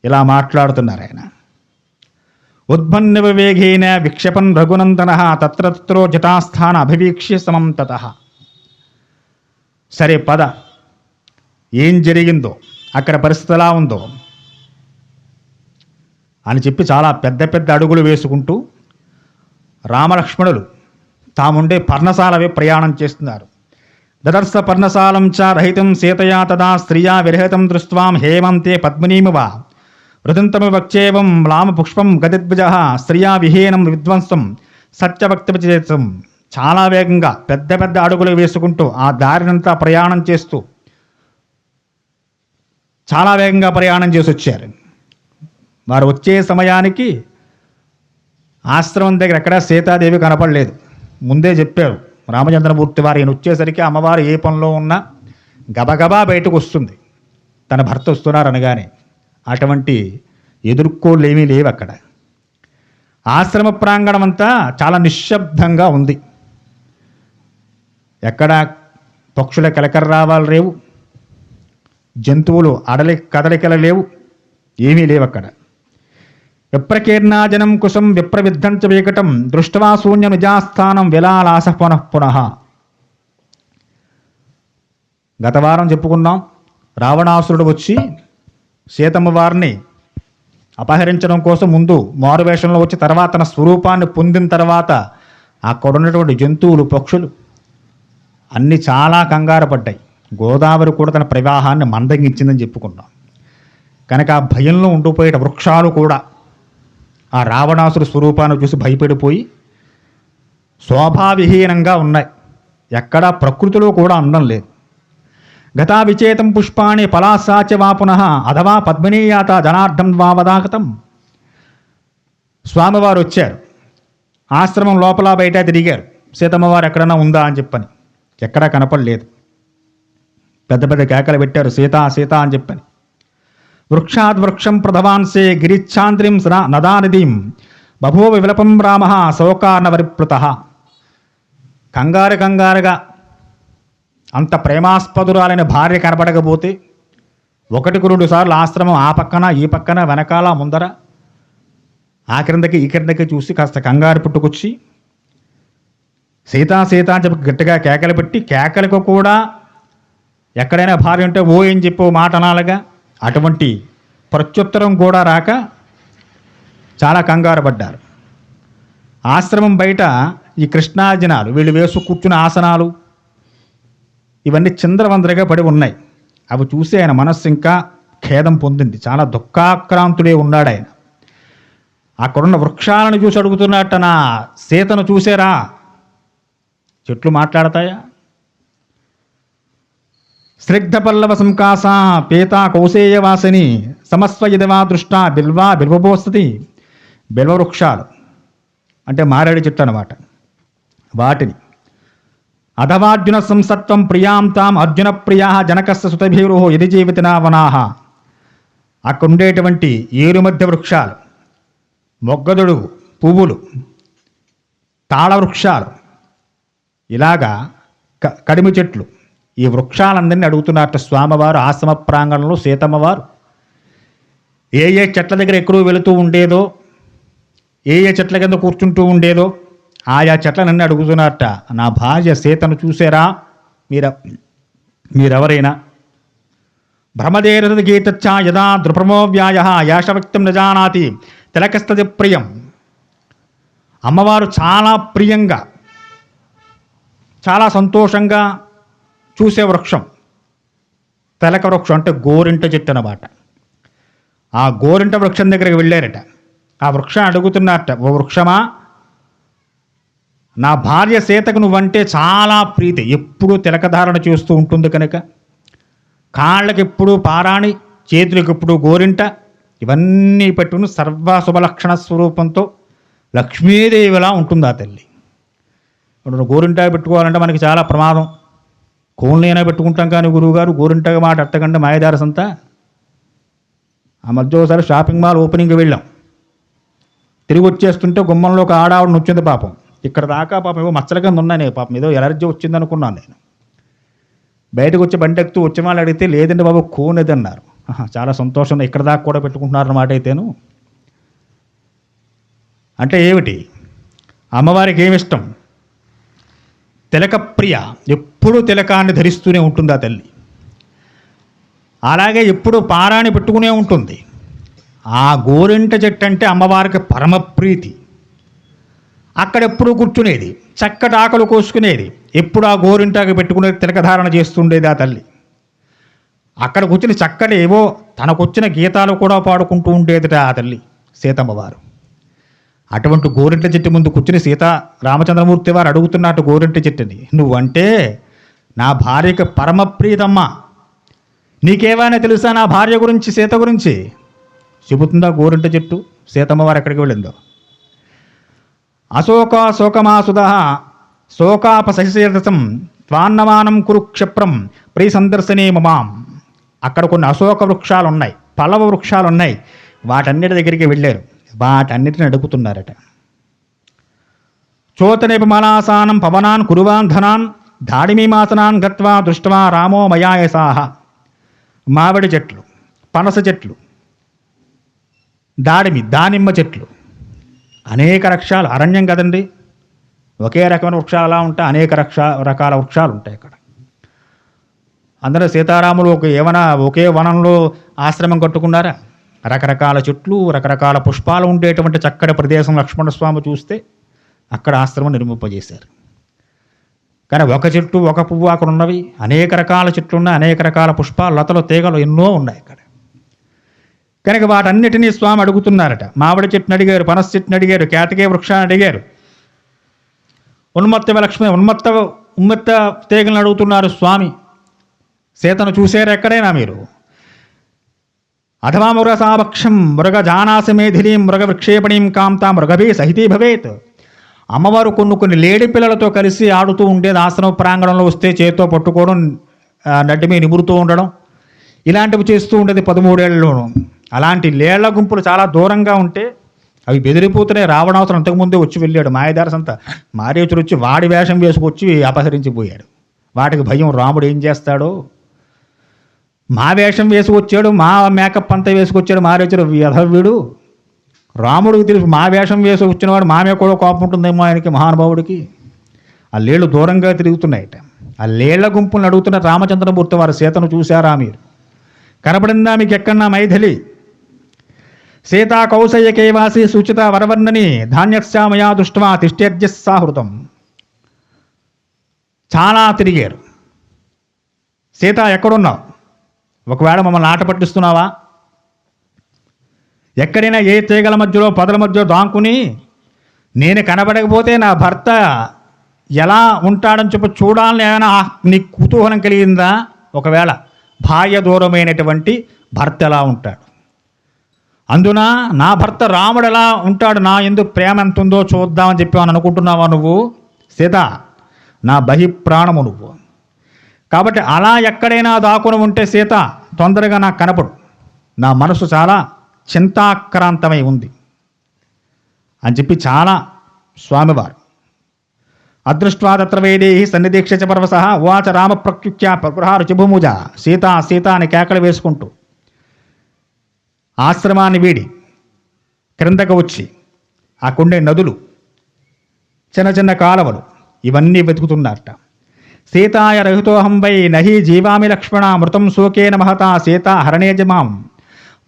[SPEAKER 1] ఇలా మాట్లాడుతున్నారు ఆయన. ఉద్భన్న వివేగేన విక్షపన్ రఘునందన తత్రో జటాస్థాన అభివీక్ష్య సమం తతః. సరే పద, ఏం జరిగిందో అక్కడ పరిస్థితి ఎలా ఉందో అని చెప్పి చాలా పెద్ద పెద్ద అడుగులు వేసుకుంటూ రామలక్ష్మణులు తాముండే పర్ణశాలవే ప్రయాణం చేస్తున్నారు. దదర్శ పర్ణశాలం చ రహితం సీతయా తదా స్త్రియా విరహితం దృష్ట్వాం హేమంతే పద్మినీమివ వృదంతమి వక్చేవం మ్లామ పుష్పం గదిద్విజ స్త్రియా విహీనం విధ్వంసం సత్యవక్తవిచేతం. చాలా వేగంగా పెద్ద పెద్ద అడుగులు వేసుకుంటూ ఆ దారినంతా ప్రయాణం చేస్తూ చాలా వేగంగా ప్రయాణం చేసి వచ్చారు. వారు వచ్చే సమయానికి ఆశ్రమం దగ్గర ఎక్కడా సీతాదేవి కనపడలేదు. ముందే చెప్పారు రామచంద్రమూర్తి వారు. ఈయన వచ్చేసరికి అమ్మవారు ఏ పనిలో ఉన్నా గబగబా బయటకు వస్తుంది తన భర్త వస్తున్నారు అనగానే. అటువంటి ఎదుర్కోళ్ళు ఏమీ లేవు అక్కడ. ఆశ్రమ ప్రాంగణం అంతా చాలా నిశ్శబ్దంగా ఉంది. ఎక్కడ పక్షుల కలకర్రావాలు లేవు, జంతువులు కదలికలు లేవు, ఏమీ లేవు అక్కడ. విప్రకీర్ణాజనం కుశం విప్రవిద్ధంచ వికటం దృష్ట్వా శూన్య నిజాస్థానం విలాలాస పునః. గత వారం చెప్పుకున్నాం, రావణాసురుడు వచ్చి సీతమ్మ వారిని అపహరించడం కోసం ముందు మారువేషంలో వచ్చి తర్వాత తన స్వరూపాన్ని పొందిన తర్వాత అక్కడ ఉన్నటువంటి జంతువులు పక్షులు అన్నీ చాలా కంగారు పడ్డాయి. గోదావరి కూడా తన ప్రవాహాన్ని మందగించిందని చెప్పుకున్నాం. కనుక ఆ భయంలో ఉండిపోయే వృక్షాలు కూడా ఆ రావణాసురు స్వరూపాన్ని చూసి భయపడిపోయి శోభావిహీనంగా ఉన్నాయి. ఎక్కడా ప్రకృతిలో కూడా అందం లేదు. గతా విచేతం పుష్పాణి పలాసాచ వా పునః అథవా పద్మినీయాత జనార్దం వావదాగతం. స్వామివారు వచ్చారు, ఆశ్రమం లోపల బయట తిరిగారు. సీతమ్మవారు ఎక్కడన్నా ఉందా అని చెప్పని ఎక్కడా కనపడలేదు. పెద్ద పెద్ద కేకలు పెట్టారు, సీతా సీత అని చెప్పని. వృక్షాద్ వృక్షం ప్రధవాన్సే గిరిచ్ఛాంద్రిం నదానిధిం బభూవ విలపం రామ శోకార్ణవరిప్లుత. కంగారుగా అంత ప్రేమాస్పదురాలైన భార్య కనపడకపోతే ఒకటికి 2 సార్లు ఆశ్రమం ఆ పక్కన ఈ పక్కన వెనకాల ముందర ఆ క్రిందకి ఈ క్రిందకి చూసి కాస్త కంగారు పుట్టుకొచ్చి సీతా సీత అని చెప్పి గట్టిగా కేకలు పెట్టి, కేకలకు కూడా ఎక్కడైనా భార్య ఉంటే ఓ ఏం చెప్పు మాట అనాలిగా, అటువంటి ప్రత్యుత్తరం కూడా రాక చాలా కంగారు పడ్డారు. ఆశ్రమం బయట ఈ కృష్ణార్జునాలు వీళ్ళు వేసు కూర్చున్న ఆసనాలు ఇవన్నీ చిందరవందరగా పడి ఉన్నాయి. అవి చూసి ఆయన మనస్సు ఇంకా ఖేదం పొందింది. చాలా దుఃఖాక్రాంతుడే ఉన్నాడు ఆయన. అక్కడున్న వృక్షాలను చూసి అడుగుతున్నట్ట, నా సీతను చూసారా? చెట్లు మాట్లాడతాయా? స్నిగ్ధ పల్లవ సంకాస పీత కౌసేయవాసిని సమస్వయదివా దృష్ట బిల్వబోస్తతి. బిల్వ వృక్షాలు అంటే మారేడు చెట్టు అన్నమాట. వాటిని అధవార్జున సంసత్వం ప్రియాం తాం అర్జున ప్రియా జనకస్య సుతభీరు యది జీవితినా వనాహ. అక్కడ ఉండేటువంటి ఏరు మధ్య వృక్షాలు, మొగ్గదుడు పువ్వులు, తాళ వృక్షాలు, ఇలాగా కడిమి చెట్లు, ఈ వృక్షాలందరినీ అడుగుతున్నట్టు స్వామివారు. ఆశ్రమ ప్రాంగణంలో సీతమ్మవారు ఏ ఏ చెట్ల దగ్గర ఎక్కడో వెళుతూ ఉండేదో, ఏ ఏ చెట్ల కింద కూర్చుంటూ ఉండేదో ఆయా చెట్లనన్నీ అడుగుతున్నట్ట, నా భార్య సీతను చూసారా మీరెవరైనా? భ్రమదేరద గీతచ్చ యదా దృప్రమోవ్యాయ యాశవక్తం నజానాతి తిలకస్తది ప్రియం. అమ్మవారు చాలా ప్రియంగా చాలా సంతోషంగా చూసే వృక్షం తిలక వృక్షం అంటే గోరింట చెట్టు అన్నమాట. ఆ గోరింట వృక్షం దగ్గరికి వెళ్ళారట. ఆ వృక్షం అడుగుతున్నట్ట, ఓ వృక్షమా, నా భార్య సీతకు నువ్వంటే చాలా ప్రీతి, ఎప్పుడూ తిలకధారణ చేస్తూ ఉంటుంది కనుక, కాళ్ళకి ఎప్పుడు పారాణి, చేతులకు ఎప్పుడు గోరింట, ఇవన్నీ పెట్టుకుని సర్వశుభలక్షణ స్వరూపంతో లక్ష్మీదేవిలా ఉంటుంది ఆ తల్లి. ఇప్పుడు గోరింట పెట్టుకోవాలంటే మనకి చాలా ప్రమాదం. కోన్లైనా పెట్టుకుంటాం, కానీ గురువుగారు గోరింటగా మాట అట్టకంటే మాయదారసంతా. ఆ మధ్య ఒకసారి షాపింగ్ మాల్ ఓపెనింగ్కి వెళ్ళాం. తిరిగి వచ్చేస్తుంటే గుమ్మంలో ఒక ఆడావిడ వచ్చింది పాపం. ఇక్కడ దాకా పాపం ఏవో మచ్చల కింద ఉన్నాయి, పాపం ఏదో ఎలర్జీ వచ్చింది అనుకున్నాను నేను. బయటకు వచ్చి బండి ఎక్కుతూ వచ్చిన వాళ్ళు అడిగితే లేదండి బాబు కోనేది అన్నారు. చాలా సంతోషం, ఇక్కడ దాకా కూడా పెట్టుకుంటున్నారు అన్నమాట. అయితేను అంటే ఏమిటి, అమ్మవారికి ఏమిష్టం, తిలకప్రియ, ఎప్పుడూ తిలకాన్ని ధరిస్తూనే ఉంటుంది ఆ తల్లి. అలాగే ఎప్పుడు పారాణి పెట్టుకునే ఉంటుంది. ఆ గోరింట చెట్టు అంటే అమ్మవారికి పరమప్రీతి. అక్కడెప్పుడు కూర్చునేది, చక్కటి ఆకలు కోసుకునేది, ఎప్పుడు ఆ గోరింటాకి పెట్టుకునేది, తిలకధారణ చేస్తుండేది ఆ తల్లి. అక్కడ కూర్చుని చక్కటి ఏవో తనకొచ్చిన గీతాలు కూడా పాడుకుంటూ ఉండేదిట ఆ తల్లి సీతమ్మవారు. అటువంటి గోరింట చెట్టు ముందు కూర్చుని రామచంద్రమూర్తి వారు అడుగుతున్నట్టు గోరింట చెట్టుని, నువ్వంటే నా భార్యకి పరమప్రీతమ్మా, నీకేమైనా తెలుసా నా భార్య గురించి, సీత గురించి? చెబుతుందా గోరింట చెట్టు. సీతమ్మవారు ఎక్కడికి వెళ్ళిందో. అశోక శోకమాసుద శోకాపశిశం త్వాన్నమానం కురుక్షిప్రం ప్రీ సందర్శనే మమాం. అక్కడ కొన్ని అశోక వృక్షాలు ఉన్నాయి, పల్లవ వృక్షాలు ఉన్నాయి. వాటన్నిటి దగ్గరికి వెళ్ళారు. వాటన్నిటిని అడుగుతున్నారట. చోతనిపమలాసానం పవనాన్ కురువాన్ ధనాన్ దాడిమీమాసనాన్ గత్వా దృష్ట్వా రామో మయాయసాహ. మామిడి చెట్లు, పనస చెట్లు, దానిమ్మ చెట్లు, అనేక వృక్షాలు. అరణ్యం కదండి, ఒకే రకమైన వృక్షాలు అలా ఉంటాయి, అనేక రకాల వృక్షాలు ఉంటాయి అక్కడ. అందరూ సీతారాములు ఒకే వనంలో ఆశ్రమం కట్టుకున్నారా? రకరకాల చెట్లు, రకరకాల పుష్పాలు ఉండేటువంటి చక్కటి ప్రదేశం లక్ష్మణస్వామి చూస్తే అక్కడ ఆశ్రమం నిర్మింపజేశారు. కానీ ఒక చెట్టు, ఒక పువ్వు అక్కడ ఉన్నవి, అనేక రకాల చెట్లు ఉన్నాయి, అనేక రకాల పుష్పాలు, లతలు, తీగలు ఎన్నో ఉన్నాయి అక్కడ. కనుక వాటన్నిటినీ స్వామి అడుగుతున్నారట. మామిడి చెట్టుని అడిగారు, పనస చెట్టుని అడిగారు, కేతకే వృక్షాన్ని అడిగారు, ఉమ్మత్త తీగలను అడుగుతున్నారు స్వామి. సీతను చూసారు ఎక్కడైనా మీరు? అథవా మృగసాభక్షం మృగ జానాసి మేధిలీం మృగ విక్షేపణీం కాంతా మృగభీ సహితీ భవేత్. అమ్మవారు కొన్ని లేడి పిల్లలతో కలిసి ఆడుతూ ఉండేది. ఆశ్రమ ప్రాంగణంలో వస్తే చేతితో పట్టుకోవడం, నడ్డిమీ నిమురుతూ ఉండడం, ఇలాంటివి చేస్తూ ఉండేది 13 ఏళ్లలోనూ. అలాంటి లేళ్ల గుంపులు చాలా దూరంగా ఉంటే అవి బెదిరిపోతున్నాయి. రావణాసురుడు అంతకుముందే వచ్చి వెళ్ళాడు. మాయదారసంతా మారీచుడు వచ్చి వాడి వేషం వేసుకొచ్చి అపహరించిపోయాడు. వాటికి భయం, రాముడు ఏం చేస్తాడో. మా వేషం వేసుకొచ్చాడు, మా మేకప్ అంతా వేసుకొచ్చాడు మారీచుడు, యథవీడు. రాముడికి తెలుసు మా వేషం వేసి వచ్చినవాడు మామే కూడా కోపం ఉంటుందేమో ఆయనకి, మహానుభావుడికి. ఆ లేళ్ళు దూరంగా తిరుగుతున్నాయట. ఆ లేళ్ల గుంపులను అడుగుతున్న రామచంద్రమూర్తి వారు, సీతను చూశారా మీరు? కనపడిందా మీకు ఎక్కడన్నా మైథిలి? సీతా కౌసయ్యకేవాసి సూచిత వరవర్ణని ధాన్యశ్యామయా దృష్ట్వా తిష్టేర్జస్సాహృతం. చాలా తిరిగారు. సీత ఎక్కడున్నావు? ఒకవేళ మమ్మల్ని ఆట పట్టిస్తున్నావా? ఎక్కడైనా ఏ తీగల మధ్యలో పొదల మధ్యలో దాంకుని నేను కనబడకపోతే నా భర్త ఎలా ఉంటాడని చెప్పి చూడాలని ఏమైనా నీకు కుతూహలం కలిగిందా? ఒకవేళ భార్య దూరమైనటువంటి భర్త ఎలా ఉంటాడు, అందున నా భర్త రాముడు ఎలా ఉంటాడు, నా ఎందుకు ప్రేమ ఎంత ఉందో చూద్దామని చెప్పి అనుకుంటున్నావా నువ్వు? సీత, నా బహిప్రాణము నువ్వు. కాబట్టి అలా ఎక్కడైనా దాక్కుని ఉంటే సీత తొందరగా నాకు కనపడు, నా మనసు చాలా చింతాక్రాంతమై ఉంది అని చెప్పి చాలా స్వామివారు. అదృష్ట్వా తత్ర వేదేహి సన్నిదీక్ష చ పర్వసః ఉవాచ రామ ప్రత్యుక్త్య ప్రగృహ రుచిభూముజ. సీత సీత అని కేకలు వేసుకుంటూ ఆశ్రమాన్ని వీడి క్రిందకు వచ్చి ఆ కొండే నదులు, చిన్న చిన్న కాలవలు ఇవన్నీ వెతుకుతున్నారట. సీతాయ రహితోహం వై నహి జీవామి లక్ష్మణ మృతం శోకేన మహత సీత హరణేజమాం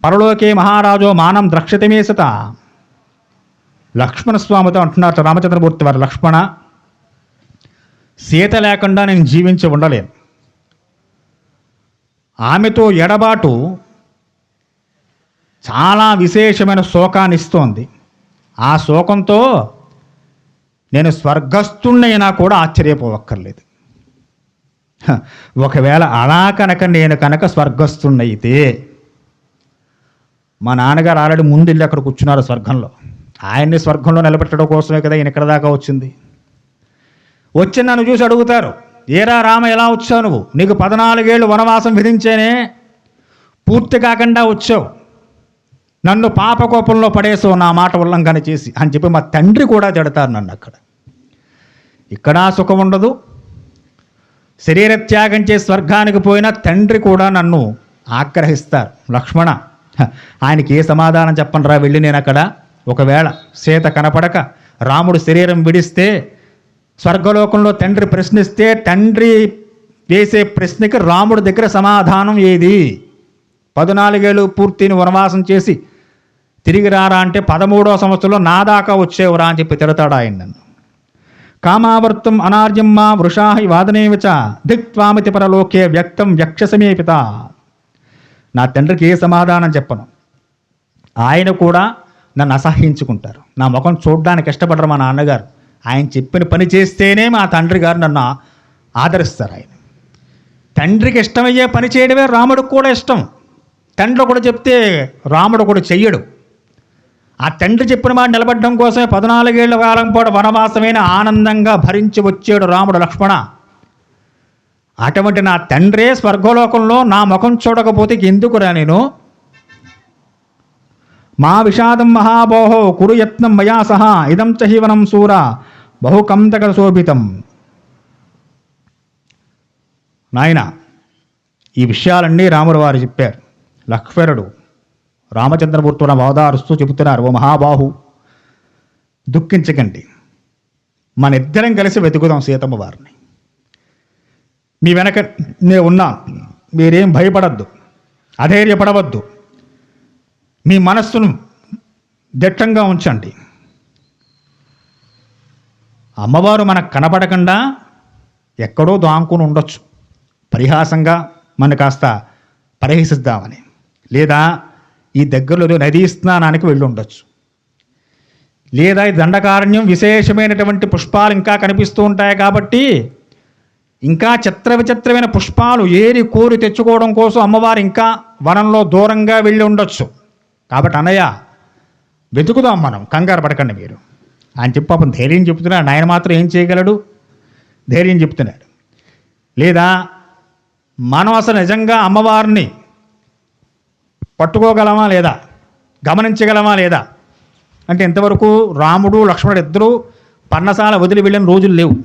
[SPEAKER 1] పరలోకే మహారాజో మానం ద్రక్షతి మే సత. లక్ష్మణస్వామితో అంటున్నారు రామచంద్రమూర్తి వారు, లక్ష్మణ, సీత లేకుండా నేను జీవించి ఉండలేను. ఆమెతో ఎడబాటు చాలా విశేషమైన శోకాన్ని ఇస్తోంది. ఆ శోకంతో నేను స్వర్గస్థుణ్ణైనా కూడా ఆశ్చర్యపోవక్కర్లేదు. ఒకవేళ అలా నేను కనుక స్వర్గస్థుణ్ణయితే, మా నాన్నగారు ఆల్రెడీ ముందు వెళ్ళి అక్కడ కూర్చున్నారు స్వర్గంలో. ఆయన్ని స్వర్గంలో నిలబెట్టడం కోసమే కదా ఈయన ఇక్కడ దాకా వచ్చింది. వచ్చి నన్ను చూసి అడుగుతారు, ఏరా రామ ఎలా వచ్చావు నువ్వు? నీకు 14 ఏళ్ళు వనవాసం విధించేనే, పూర్తి కాకుండా వచ్చావు, నన్ను పాపకోపంలో పడేసావు నా మాట ఉల్లంఘన చేసి అని చెప్పి మా తండ్రి కూడా తిడతారు నన్ను. అక్కడ ఇక్కడ సుఖం ఉండదు. శరీర త్యాగం చేసి స్వర్గానికి పోయిన తండ్రి కూడా నన్ను ఆగ్రహిస్తారు. లక్ష్మణ, ఆయనకి ఏ సమాధానం చెప్పనరా వెళ్ళి నేను అక్కడ? ఒకవేళ సీత కనపడక రాముడు శరీరం విడిస్తే, స్వర్గలోకంలో తండ్రి ప్రశ్నిస్తే, తండ్రి వేసే ప్రశ్నకి రాముడి దగ్గర సమాధానం ఏది? 14 ఏళ్ళు పూర్తిని వనవాసం చేసి తిరిగి రారా అంటే 13వ సంవత్సరంలో నా దాకా వచ్చేవరా అని చెప్పి తిడతాడు ఆయన నన్ను. కామావర్తం అనార్యం మా వృషాహి వాదనేవచ దిక్త్వామితి పరలోకే వ్యక్తం యక్షసమే పిత. నా తండ్రికి ఏ సమాధానం చెప్పను. ఆయన కూడా నన్ను అసహ్యించుకుంటారు. నా ముఖం చూడడానికి ఇష్టపడరు మా నాన్నగారు. ఆయన చెప్పిన పని చేస్తేనే మా తండ్రి గారు నన్ను ఆదరిస్తారు. ఆయన తండ్రికి ఇష్టమయ్యే పని చేయడమే రాముడికి కూడా ఇష్టం. తండ్రి కూడా చెప్తే రాముడు కూడా చెయ్యడు. ఆ తండ్రి చెప్పిన మాట నిలబడడం కోసమే 14 ఏళ్ల కాలం పాటు వనవాసమైన ఆనందంగా భరించి వచ్చాడు రాముడు. లక్ష్మణ, అటువంటి నా తండ్రే స్వర్గలోకంలో నా ముఖం చూడకపోతే ఎందుకురా నేను? మా విషాదం మహాబోహో కురు యత్నం మయా సహా ఇదం చహివనం సూర బహుకంతక శోభితం. నాయన, ఈ విషయాలన్నీ రాముడు వారు చెప్పారు. లక్ష్మణుడు రామచంద్రమూర్తులను ఓదారుస్తూ చెబుతున్నారు, ఓ మహాబాహు, దుఃఖించకండి, మన ఇద్దరం కలిసి వెతుకుదాం సీతమ్మ వారిని. మీ వెనక నేను ఉన్నాను, మీరేం భయపడద్దు, అధైర్యపడవద్దు, మీ మనస్సును దిట్టంగా ఉంచండి. అమ్మవారు మనకు కనపడకుండా ఎక్కడో దాంకుని ఉండొచ్చు, పరిహాసంగా మన కాస్త పరిహసిద్దామని, లేదా ఈ దగ్గరలో నదీ స్నానానికి వెళ్ళి ఉండొచ్చు, లేదా ఈ దండకారణ్యం విశేషమైనటువంటి పుష్పాలు ఇంకా కనిపిస్తూ ఉంటాయి కాబట్టి ఇంకా చిత్ర విచిత్రమైన పుష్పాలు ఏరి కోరి తెచ్చుకోవడం కోసం అమ్మవారు ఇంకా వనంలో దూరంగా వెళ్ళి ఉండొచ్చు. కాబట్టి అన్నయ్య, వెతుకుదాం మనం, కంగారు పడకండి మీరు అని చెప్పి పాపం ధైర్యం చెప్తున్నాడు. ఆయన మాత్రం ఏం చేయగలడు? ధైర్యం చెప్తున్నాడు. లేదా మనం అసలు నిజంగా అమ్మవారిని పట్టుకోగలమా లేదా, గమనించగలమా లేదా అంటే ఇంతవరకు రాముడు లక్ష్మణుడు ఇద్దరూ పర్ణశాల వదిలి వెళ్ళిన రోజులు లేవు.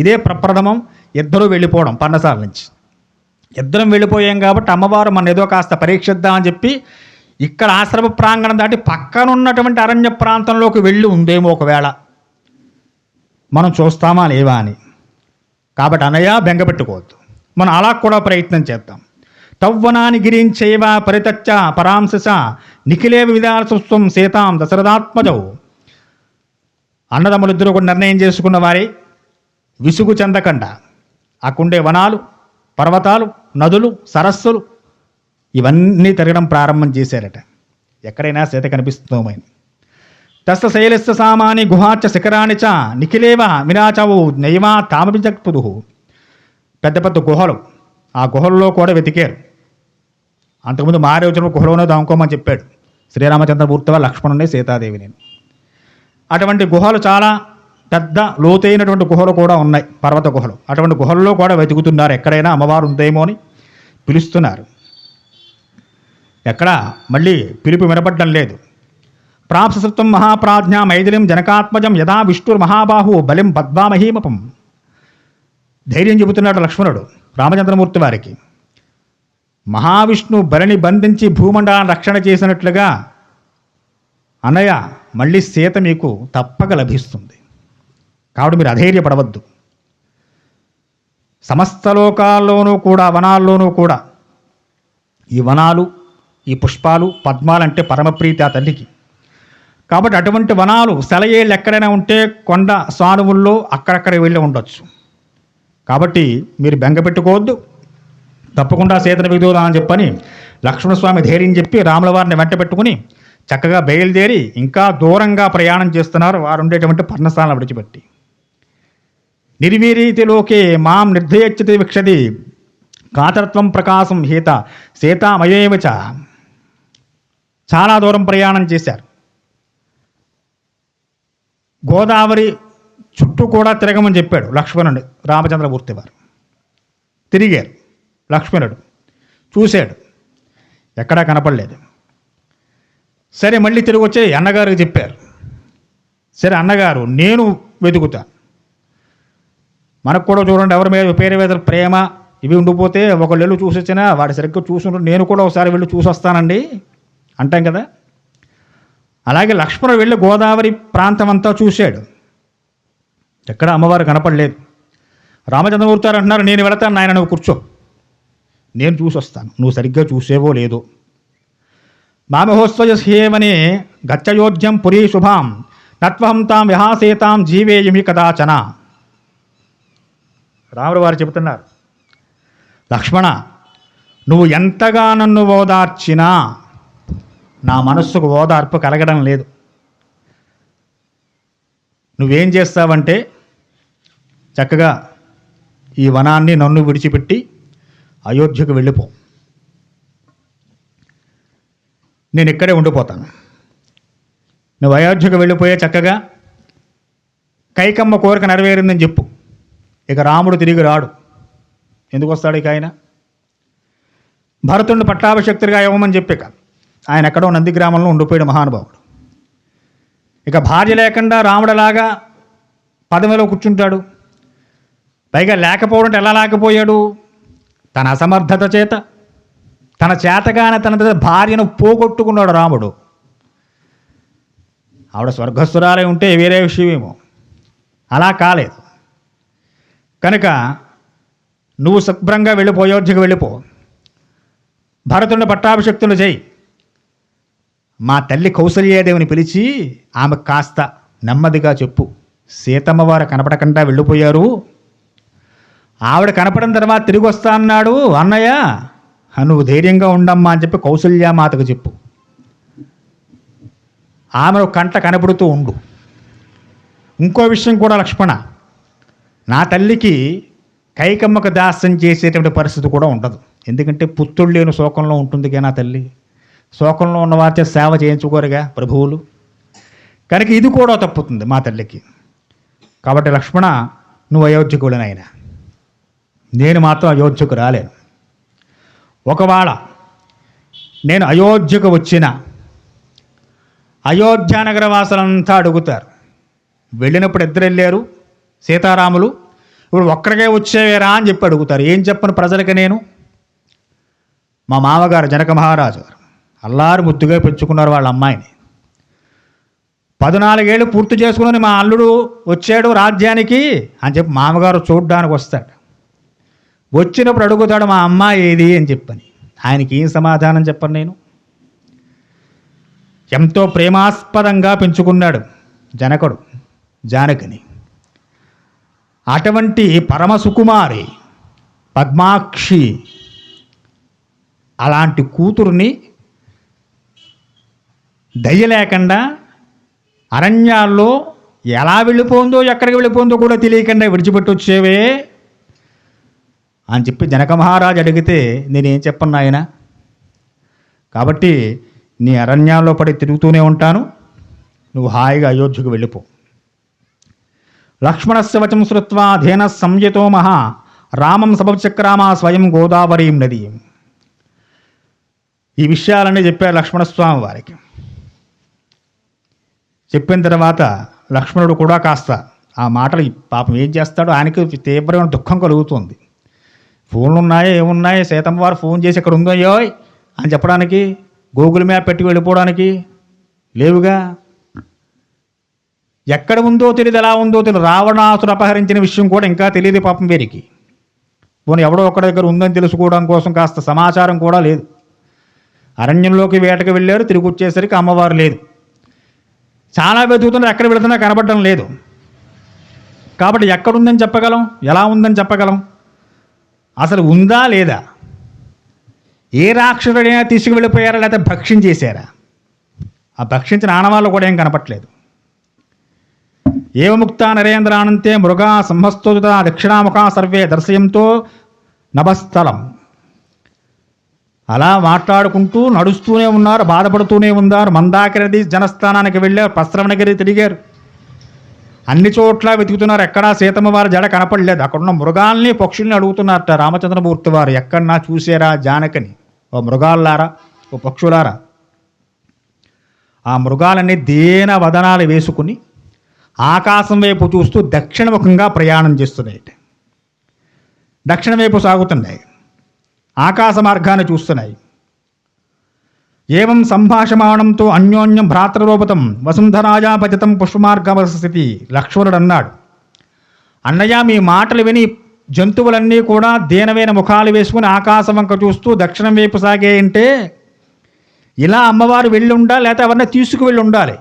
[SPEAKER 1] ఇదే ప్రప్రథమం ఇద్దరూ వెళ్ళిపోవడం పర్ణశాల నుంచి. ఇద్దరం వెళ్ళిపోయాం కాబట్టి అమ్మవారు మన ఏదో కాస్త పరీక్షిద్దామని చెప్పి ఇక్కడ ఆశ్రమ ప్రాంగణం దాటి పక్కనున్నటువంటి అరణ్య ప్రాంతంలోకి వెళ్ళి ఉందేమో ఒకవేళ, మనం చూస్తామా లేవా అని. కాబట్టి అన్నయ్య, బెంగపెట్టుకోవద్దు, మనం అలా కూడా ప్రయత్నం చేద్దాం. తవ్వనాన్ని గిరించేవ పరితచ్చ పరాంశ నిఖిలేవ విధానస్వం సీతాం దశరథాత్మజవు. అన్నదమ్ములిద్దరూ కూడా నిర్ణయం చేసుకున్న వారే, విసుగు చెందకుండా అక్కడుండే వనాలు, పర్వతాలు, నదులు, సరస్సులు ఇవన్నీ తిరగడం ప్రారంభం చేశారట. ఎక్కడైనా సీత కనిపిస్తుందని. తస్త శైలస్య సామాని గుహాచ శిఖరాణి చ నిఖిలేవ వినాచవు నైవా తామభిజక్తుదు. పెద్ద పెద్ద గుహలు, ఆ గుహల్లో కూడా వెతికారు. అంతకుముందు మారేవచన గుహలోనే దాముకోమని చెప్పాడు శ్రీరామచంద్రమూర్తివ లక్ష్మణుని సీతాదేవిని. అటువంటి గుహలు చాలా పెద్ద లోతైనటువంటి గుహలు కూడా ఉన్నాయి, పర్వత గుహలు. అటువంటి గుహల్లో కూడా వెతుకుతున్నారు, ఎక్కడైనా అమ్మవారు ఉందేమో అని పిలుస్తున్నారు. ఎక్కడ మళ్ళీ పిలుపు వినపడడం లేదు. ప్రాప్సత్వం మహాప్రాజ్ఞ మైథిలిం జనకాత్మజం యథా విష్ణుర్ మహాబాహు బలిం పద్మామహీమపం. ధైర్యం చెబుతున్నాడు లక్ష్మణుడు రామచంద్రమూర్తి వారికి. మహావిష్ణు బలిని బంధించి భూమండలాన్ని రక్షణ చేసినట్లుగా అన్నయ్య, మళ్ళీ సీత మీకు తప్పక లభిస్తుంది. కాబట్టి మీరు అధైర్యపడవద్దు. సమస్త లోకాల్లోనూ కూడా, వనాల్లోనూ కూడా ఈ వనాలు, ఈ పుష్పాలు, పద్మాలంటే పరమప్రీతి ఆ తల్లికి. కాబట్టి అటువంటి వనాలు, సెలయేళ్ళు ఎక్కడైనా ఉంటే కొండ సానువుల్లో అక్కడక్కడ వెళ్ళి ఉండొచ్చు. కాబట్టి మీరు బెంగ పెట్టుకోవద్దు, తప్పకుండా సీతను వెతుకుదాం అని చెప్పని లక్ష్మణస్వామి ధైర్యం చెప్పి రాముల వారిని వెంట పెట్టుకుని చక్కగా బయలుదేరి ఇంకా దూరంగా ప్రయాణం చేస్తున్నారు వారు ఉండేటువంటి పర్ణస్థానం విడిచిపెట్టి. నిర్వీరీతిలోకే మాం నిర్ధయచ్చతి విక్షతి కాతరత్వం ప్రకాశం హీత సీతామయేవచ. చాలా దూరం ప్రయాణం చేశారు. గోదావరి చుట్టూ కూడా తిరగమని చెప్పాడు లక్ష్మణుడు రామచంద్రమూర్తి వారు. తిరిగారు. లక్ష్మణుడు చూశాడు, ఎక్కడా కనపడలేదు. సరే మళ్ళీ తిరిగి వచ్చి అన్నగారికి చెప్పారు. సరే అన్నగారు నేను వెతుకుతా, మనకు కూడా చూడండి ఎవరి మీద పేరు మీద ప్రేమ ఇవి ఉండిపోతే ఒకళ్ళు వెళ్ళి చూసి వచ్చినా వాడు సరిగ్గా చూసుంటారు, నేను కూడా ఒకసారి వెళ్ళి చూసి వస్తానండి అంటాం కదా. అలాగే లక్ష్మణుడు వెళ్ళి గోదావరి ప్రాంతం అంతా చూశాడు, ఎక్కడ అమ్మవారు కనపడలేదు. రామచంద్రమూర్తి గారు అంటున్నారు, నేను వెళతాను నాయన, నువ్వు కూర్చో, నేను చూసి వస్తాను, నువ్వు సరిగ్గా చూసేవో లేదో. మామహోత్సవసేవని గచ్చయోధ్యం పురీ శుభాం నత్వహం తాం విహాసేతాం జీవేయమి కదాచన. రాముడు వారు చెబుతున్నారు, లక్ష్మణ నువ్వు ఎంతగా నన్ను ఓదార్చినా నా మనస్సుకు ఓదార్పు కలగడం లేదు. నువ్వేం చేస్తావంటే చక్కగా ఈ వనాన్ని నన్ను విడిచిపెట్టి అయోధ్యకు వెళ్ళిపో, నేను ఇక్కడే ఉండిపోతాను. నువ్వు అయోధ్యకు వెళ్ళిపోయే చక్కగా కైకమ్మ కోరిక నెరవేరిందని చెప్పు, ఇక రాముడు తిరిగి రాడు. ఎందుకు వస్తాడు ఇక ఆయన? భరతుడిని పట్టాభిషక్తుడిగా ఇవ్వమని చెప్పాక ఆయన ఎక్కడో నందిగ్రామంలో ఉండిపోయాడు మహానుభావుడు. ఇక భార్య లేకుండా రాముడిలాగా పదవిలో కూర్చుంటాడు. పైగా లేకపోవడం ఎలా లేకపోయాడు? తన అసమర్థత చేత, తన చేతగానే తన భార్యను పోగొట్టుకున్నాడు రాముడు. ఆవిడ స్వర్గస్థురాలే ఉంటే వేరే విషయమేమో, అలా కాలేదు. కనుక నువ్వు శుభ్రంగా వెళ్ళిపో, అయోధ్యకు వెళ్ళిపో, భరతుడిని పట్టాభిషక్తులు చేయి. మా తల్లి కౌసల్యాదేవిని పిలిచి ఆమె కాస్త నెమ్మదిగా చెప్పు, సీతమ్మ వారు కనపడకుండా వెళ్ళిపోయారు, ఆవిడ కనపడిన తర్వాత తిరిగి వస్తా అన్నాడు అన్నయ్య, నువ్వు ధైర్యంగా ఉండమ్మా అని చెప్పి కౌసల్యామాతకు చెప్పు. ఆమె కంట కనపడుతూ ఉండు. ఇంకో విషయం కూడా లక్ష్మణ, నా తల్లికి కైకమ్మకు దాస్యం చేసేటువంటి పరిస్థితి కూడా ఉండదు. ఎందుకంటే పుత్రుడు లేని శోకంలో ఉంటుందిగా నా తల్లి. శోకంలో ఉన్న వారితో సేవ చేయించుకోరుగా ప్రభువులు. కనుక ఇది కూడా తప్పుతుంది మా తల్లికి. కాబట్టి లక్ష్మణ నువ్వు అయోధ్యకు వెళ్ళినాయన, నేను మాత్రం అయోధ్యకు రాలేను. ఒకవేళ నేను అయోధ్యకు వచ్చిన అయోధ్యానగర వాసులంతా అడుగుతారు, వెళ్ళినప్పుడు ఇద్దరు వెళ్ళారు సీతారాములు, ఇప్పుడు ఒక్కరికే వచ్చేవేరా అని చెప్పి అడుగుతారు. ఏం చెప్పను ప్రజలకి నేను? మా మామగారు జనక మహారాజు గారు అల్లారు ముద్దుగా పెంచుకున్నారు వాళ్ళ అమ్మాయిని. 14 ఏళ్ళు పూర్తి చేసుకుని మా అల్లుడు వచ్చాడు రాజ్యానికి అని చెప్పి మామగారు చూడ్డానికి వస్తాడు. వచ్చినప్పుడు అడుగుతాడు మా అమ్మాయి ఏది అని చెప్పని. ఆయనకి ఏం సమాధానం చెప్పను నేను? ఎంతో ప్రేమాస్పదంగా పెంచుకున్నాడు జనకుడు జానకిని. అటువంటి పరమ సుకుమారి పద్మాక్షి అలాంటి కూతుర్ని దయ లేకుండా అరణ్యాల్లో ఎలా వెళ్ళిపోయిందో ఎక్కడికి వెళ్ళిపోయిందో కూడా తెలియకుండా విడిచిపెట్టి వచ్చేవే అని చెప్పి జనక మహారాజు అడిగితే నేనేం చెప్పను ఆయన. కాబట్టి నీ అరణ్యాల్లో పడి తిరుగుతూనే ఉంటాను, నువ్వు హాయిగా అయోధ్యకు వెళ్ళిపో. లక్ష్మణస్య వచం శ్రుత్వా ధేన సంయతో మహా రామం సభచక్రామా స్వయం గోదావరీం నది. ఈ విషయాలన్నీ చెప్పారు లక్ష్మణస్వామి వారికి. చెప్పిన తర్వాత లక్ష్మణుడు కూడా కాస్త ఆ మాటలు పాపం ఏం చేస్తాడో ఆయనకి తీవ్రమైన దుఃఖం కలుగుతుంది. ఫోన్లు ఉన్నాయో ఏమున్నాయి, సీతమ్మ వారు ఫోన్ చేసి ఇక్కడ ఉందో అయ్యోయ్ అని చెప్పడానికి, గూగుల్ మ్యాప్ పెట్టి వెళ్ళిపోవడానికి లేవుగా. ఎక్కడ ఉందో తెలియదు, ఎలా ఉందో తెలియదు. రావణాసురు అపహరించిన విషయం కూడా ఇంకా తెలియదు పాపం వీరికి. పోనీ ఎవడో ఒక్కడ దగ్గర ఉందని తెలుసుకోవడం కోసం కాస్త సమాచారం కూడా లేదు. అరణ్యంలోకి వేటకు వెళ్ళారు, తిరిగి వచ్చేసరికి అమ్మవారు లేదు. చాలా వెతుకుతున్నారు, ఎక్కడ వెళుతున్నా కనబడడం లేదు. కాబట్టి ఎక్కడుందని చెప్పగలం, ఎలా ఉందని చెప్పగలం, అసలు ఉందా లేదా? ఏ రాక్షసుడైనా తీసుకువెళ్ళిపోయారా లేకపోతే భక్షించేశారా? ఆ భక్షించిన ఆనవాళ్ళు కూడా ఏం కనపట్లేదు. ఏవముక్త నరేంద్రానంతే మృగా సంహస్తోత దక్షిణాముఖ సర్వే దర్శయంతో నభస్థలం. అలా మాట్లాడుకుంటూ నడుస్తూనే ఉన్నారు, బాధపడుతూనే ఉన్నారు. మందాకినది జనస్థానానికి వెళ్ళారు, ప్రస్రవణగిరి తిరిగారు, అన్ని చోట్ల వెతుకుతున్నారు. ఎక్కడా సీతమ్మ వారి జడ కనపడలేదు. అక్కడున్న మృగాల్ని పక్షుల్ని అడుగుతున్నారట రామచంద్రమూర్తి వారు, ఎక్కడన్నా చూసారా జానకిని? ఓ మృగాల్లారా, ఓ పక్షులారా. ఆ మృగాలన్నీ దీన వదనాలు వేసుకుని ఆకాశం వైపు చూస్తూ దక్షిణముఖంగా ప్రయాణం చేస్తున్నాయి. దక్షిణ వైపు సాగుతున్నాయి, ఆకాశ మార్గాన్ని చూస్తున్నాయి. ఏవం సంభాషమాణంతో అన్యోన్యం భ్రాతృరూపతం వసుంధరాజాపతితం పుష్పమార్గవస్థితి. లక్ష్మణుడు అన్నాడు, అన్నయ్య మీ మాటలు విని జంతువులన్నీ కూడా దీనమైన ముఖాలు వేసుకుని ఆకాశం వంక చూస్తూ దక్షిణం వైపు సాగే అంటే ఇలా అమ్మవారు వెళ్ళి ఉండాలి, లేకపోతే ఎవరన్నా తీసుకువెళ్ళి ఉండాలి.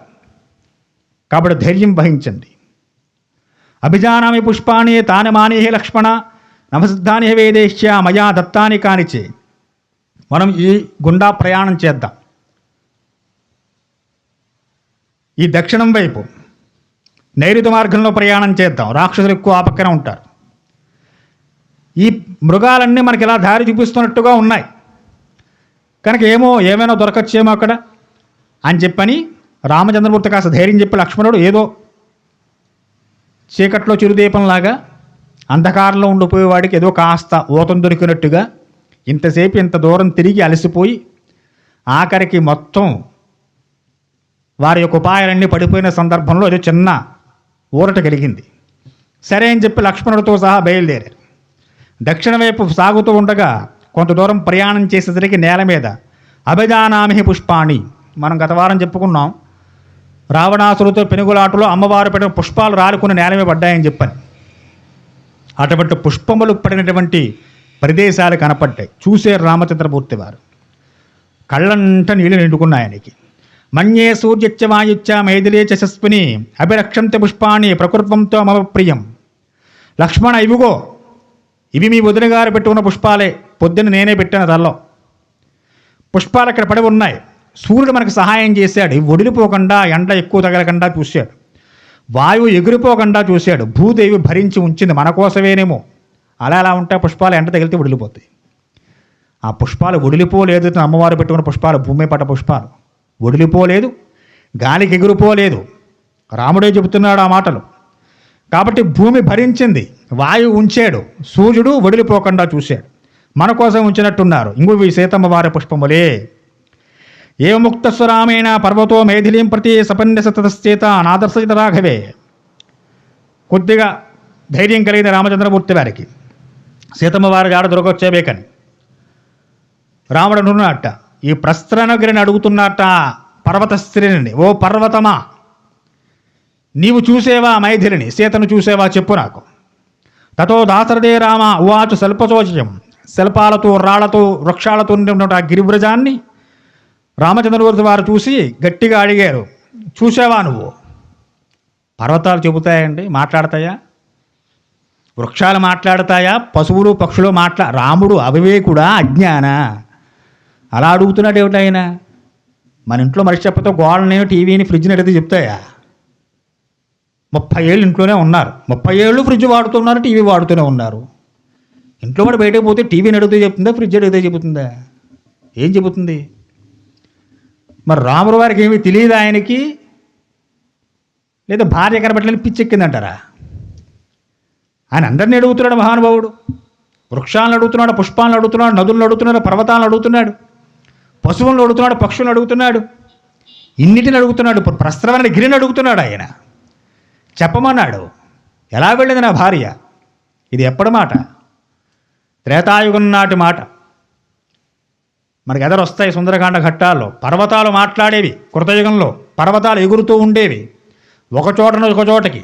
[SPEAKER 1] కాబట్టి ధైర్యం వహించండి. అభిజానామి పుష్పాణి తాని మానేహి లక్ష్మణ నమసిద్ధాని వేదేశ్య మయా దత్తాని కానిచే. మనం ఈ గుండా ప్రయాణం చేద్దాం. ఈ దక్షిణం వైపు నైరుతి మార్గంలో ప్రయాణం చేద్దాం. రాక్షసులు ఎక్కువ ఆ పక్కన ఉంటారు. ఈ మృగాలన్నీ మనకి ఇలా దారి చూపిస్తున్నట్టుగా ఉన్నాయి కనుక ఏమైనా దొరకచ్చేమో అక్కడ అని చెప్పని రామచంద్రమూర్తి కాస్త ధైర్యం చెప్పి లక్ష్మణుడు ఏదో చీకట్లో చిరుదీపంలాగా అంధకారంలో ఉండిపోయేవాడికి ఏదో కాస్త ఊతం దొరికినట్టుగా ఇంతసేపు ఇంత దూరం తిరిగి అలసిపోయి ఆఖరికి మొత్తం వారి యొక్క ఉపాయాలన్నీ పడిపోయిన సందర్భంలో ఏదో చిన్న ఊరట కలిగింది. సరే అని చెప్పి లక్ష్మణుడితో సహా బయలుదేరారు. దక్షిణ వైపు సాగుతూ ఉండగా కొంత దూరం ప్రయాణం చేసేసరికి నేల మీద అభిజానామి పుష్పాణి, మనం గత వారం చెప్పుకున్నాం, రావణాసురుతో పెనుగులాటలో అమ్మవారు పెట్టిన పుష్పాలు రాలుకుని నేల మీద పడ్డాయని చెప్పాను. అటువంటి పుష్పములు పడినటువంటి ప్రదేశాలు కనపడ్డాయి. చూసే రామచంద్రమూర్తి వారు కళ్ళంట నీళ్లు నిండుకున్నాయి ఆయనకి. మన్యే సూర్యచ్చ వాయుచ్చ మైథిలే చశస్విని అభిరక్షంత పుష్పాణి ప్రకృత్వంతో మమ ప్రియం. లక్ష్మణ ఇవిగో, ఇవి మీ వదిన గారు పెట్టుకున్న పుష్పాలే, పొద్దున్న నేనే పెట్టాను తల్లో. పుష్పాలు అక్కడ పడి ఉన్నాయి. సూర్యుడు మనకు సహాయం చేశాడు, ఇవి ఒడిలిపోకుండా ఎండ ఎక్కువ తగలకుండా చూశాడు, వాయువు ఎగిరిపోకుండా చూశాడు, భూదేవి భరించి ఉంచింది మన కోసమేనేమో. అలా ఉంటే పుష్పాలు ఎండ తగిలితే ఒడిలిపోతాయి. ఆ పుష్పాలు ఒడిలిపోలేదు. అమ్మవారు పెట్టుకున్న పుష్పాలు, భూమి పట్ట పుష్పాలు ఒడిలిపోలేదు, గాలికి ఎగిరిపోలేదు. రాముడే చెబుతున్నాడు ఆ మాటలు. కాబట్టి భూమి భరించింది, వాయువు ఉంచాడు, సూర్యుడు ఒడిలిపోకుండా చూశాడు, మన కోసం ఉంచినట్టున్నారు. ఇంగువి సీతమ్మ వారి పుష్పములే. ఏ ముక్తస్వరామేణ పర్వతో మేథిలీం ప్రతి సపన్యసతశ్చేత నాదర్శిత రాఘవే. కొద్దిగా ధైర్యం కలిగిన రామచంద్రమూర్తి వారికి సీతమ్మ వారి జాడ దొరకొచ్చేవే కానీ రాముడు అనున్నట్ట ఈ ప్రస్త్రనగిరిని అడుగుతున్నట్ట పర్వత స్త్రీని, ఓ పర్వతమా నీవు చూసేవా మైథిలిని, సీతను చూసేవా చెప్పు నాకు. తతో దాసరదే రామ ఉవాచు శల్పశోచయం. శిల్పాలతో రాళ్లతో వృక్షాలతో ఉన్నటువంటి ఆ గిరివ్రజాన్ని రామచంద్రమూర్తి వారు చూసి గట్టిగా అడిగారు, చూసావా నువ్వు? పర్వతాలు చెబుతాయండి, మాట్లాడతాయా? వృక్షాలు మాట్లాడతాయా? పశువులు పక్షులు రాముడు అవివేకుడా, అజ్ఞాన? అలా అడుగుతున్నాడు ఏమిటి ఆయన? మన ఇంట్లో మనిషి చెప్పతో గోడని టీవీని ఫ్రిడ్జ్ని అడిగితే చెప్తాయా? 30 ఏళ్ళు ఇంట్లోనే ఉన్నారు, 30 ఏళ్ళు ఫ్రిడ్జ్ వాడుతున్నారు, టీవీ వాడుతూనే ఉన్నారు. ఇంట్లో కూడా బయటకు పోతే టీవీని అడిగితే చెప్తుందా, ఫ్రిడ్జ్ అడిగితే చెబుతుందా? ఏం చెబుతుంది? మరి రాముడు వారికి ఏమీ తెలియదు ఆయనకి, లేదా భార్య కనబట్టలేని పిచ్చెక్కిందంటారా? ఆయన అందరినీ అడుగుతున్నాడు మహానుభావుడు. వృక్షాలను అడుగుతున్నాడు, పుష్పాలను అడుగుతున్నాడు, నదులను అడుగుతున్నాడు, పర్వతాలను అడుగుతున్నాడు, పశువులను అడుగుతున్నాడు, పక్షులను అడుగుతున్నాడు, ఇన్నిటిని అడుగుతున్నాడు. ప్రస్త్రవణ గిరిని అడుగుతున్నాడు. ఆయన చెప్పమన్నాడు, ఎలా వెళ్ళింది నా భార్య? ఇది ఎప్పటి మాట? త్రేతాయుగం నాటి మాట. మనకి ఎదరొస్తాయి సుందరకాండ ఘట్టాల్లో. పర్వతాలు మాట్లాడేవి కృతయుగంలో, పర్వతాలు ఎగురుతూ ఉండేవి ఒక చోట నుంచి ఒక చోటకి.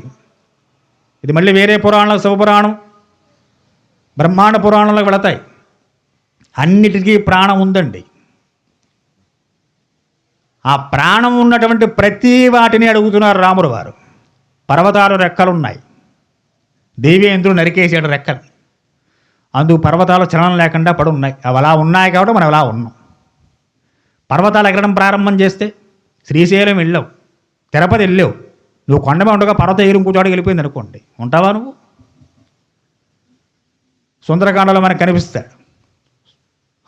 [SPEAKER 1] ఇది మళ్ళీ వేరే పురాణాలు, శివపురాణం, బ్రహ్మాండ పురాణంలోకి వెళతాయి. అన్నిటికీ ప్రాణం ఉందండి. ఆ ప్రాణం ఉన్నటువంటి ప్రతి వాటిని అడుగుతున్నారు రాముడు వారు. పర్వతాలు రెక్కలున్నాయి, దేవేంద్రుడు నరికేసాడు రెక్కలు. అందుకు పర్వతాలు చలనం లేకుండా పడి ఉన్నాయి. అవి అలా ఉన్నాయి కాబట్టి మనం అలా ఉన్నాం. పర్వతాలు ఎగరడం ప్రారంభం చేస్తే శ్రీశైలం వెళ్ళావు, తిరుపతి వెళ్ళావు, నువ్వు కొండ మీద ఉండగా పర్వతం ఎగిరి ఇంకో చోటకి వెళ్ళిపోయింది అనుకోండి, ఉంటావా నువ్వు? సుందరకాండలో మనకు కనిపిస్తాడు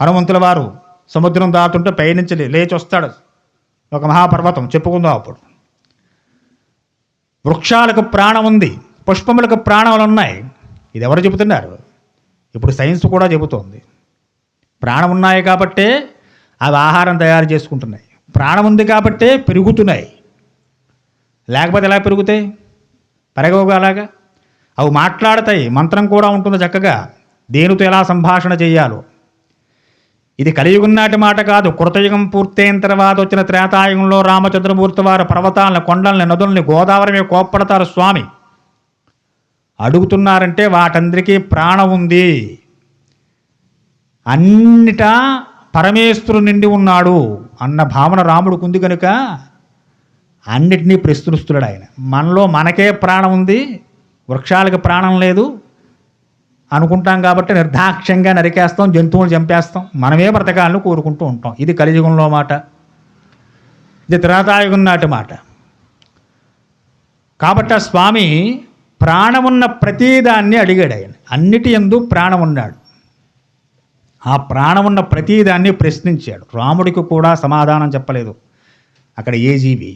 [SPEAKER 1] హనుమంతుల వారు సముద్రం దాటుతుంటే పైనుంచి లేచి వస్తాడు ఒక మహాపర్వతం, చెప్పుకుందాం. అప్పుడు వృక్షాలకు ప్రాణం ఉంది, పుష్పములకు ప్రాణాలు ఉన్నాయి. ఇది ఎవరు చెబుతున్నారు? ఇప్పుడు సైన్స్ కూడా చెబుతోంది. ప్రాణం ఉన్నాయి కాబట్టే అవి ఆహారం తయారు చేసుకుంటున్నాయి, ప్రాణం ఉంది కాబట్టే పెరుగుతున్నాయి. లేకపోతే ఎలా పెరుగుతాయి? పెరగవుగా అలాగా. అవి మాట్లాడతాయి, మంత్రం కూడా ఉంటుంది చక్కగా, దేనితో ఎలా సంభాషణ చేయాలో. ఇది కలియుగం నాటి మాట కాదు. కృతయుగం పూర్తయిన తర్వాత వచ్చిన త్రేతాయుగంలో రామచంద్రమూర్తి వారు పర్వతాలను, కొండల్ని, నదుల్ని, గోదావరి మీద కోప్పడతారు స్వామి. అడుగుతున్నారంటే వాటందరికీ ప్రాణం ఉంది, అన్నిటా పరమేశ్వరుడు నిండి ఉన్నాడు అన్న భావన రాముడికి ఉంది కనుక అన్నిటినీ ప్రశ్నిస్తున్నాడు ఆయన. మనలో మనకే ప్రాణం ఉంది, వృక్షాలకు ప్రాణం లేదు అనుకుంటాం కాబట్టి నిర్దాక్ష్యంగా నరికేస్తాం, జంతువులు చంపేస్తాం, మనమే బ్రతకాలను కోరుకుంటూ ఉంటాం. ఇది కలియుగంలో మాట, ఇది త్రేతాయుగం నాటి మాట. కాబట్టి ఆ స్వామి ప్రాణమున్న ప్రతిదాన్ని అడిగాడు ఆయన. అన్నిటి యందు ప్రాణం ఉన్నాడు. ఆ ప్రాణమున్న ప్రతిదాన్ని ప్రశ్నించాడు. రాముడికి కూడా సమాధానం చెప్పలేదు అక్కడ ఏ జీవి.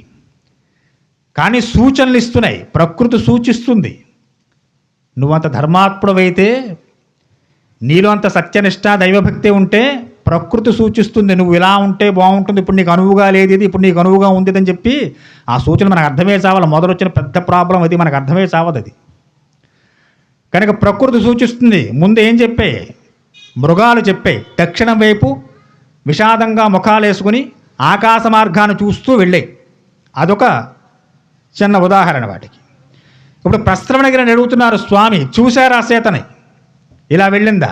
[SPEAKER 1] కానీ సూచనలు ఇస్తున్నాయి, ప్రకృతి సూచిస్తుంది. నువ్వంత ధర్మాత్ముడవైతే, నీలో అంత సత్యనిష్ట దైవభక్తి ఉంటే ప్రకృతి సూచిస్తుంది నువ్వు ఇలా ఉంటే బాగుంటుంది, ఇప్పుడు నీకు అనువుగా లేదు ఇది, ఇప్పుడు నీకు అనువుగా ఉంది అని చెప్పి ఆ సూచన మనకు అర్థమే చావాలి. మొదలొచ్చిన పెద్ద ప్రాబ్లం అది, మనకు అర్థమే చావదు అది. కనుక ప్రకృతి సూచిస్తుంది. ముందు ఏం చెప్పే? మృగాలు చెప్పే దక్షిణం వైపు విషాదంగా ముఖాలు వేసుకుని ఆకాశ మార్గాన్ని చూస్తూ వెళ్ళే. అదొక చిన్న ఉదాహరణ వాటికి. ఇప్పుడు ప్రస్రవణగిరిని అడుగుతున్నారు స్వామి, చూశారా సీతని ఇలా వెళ్ళిందా?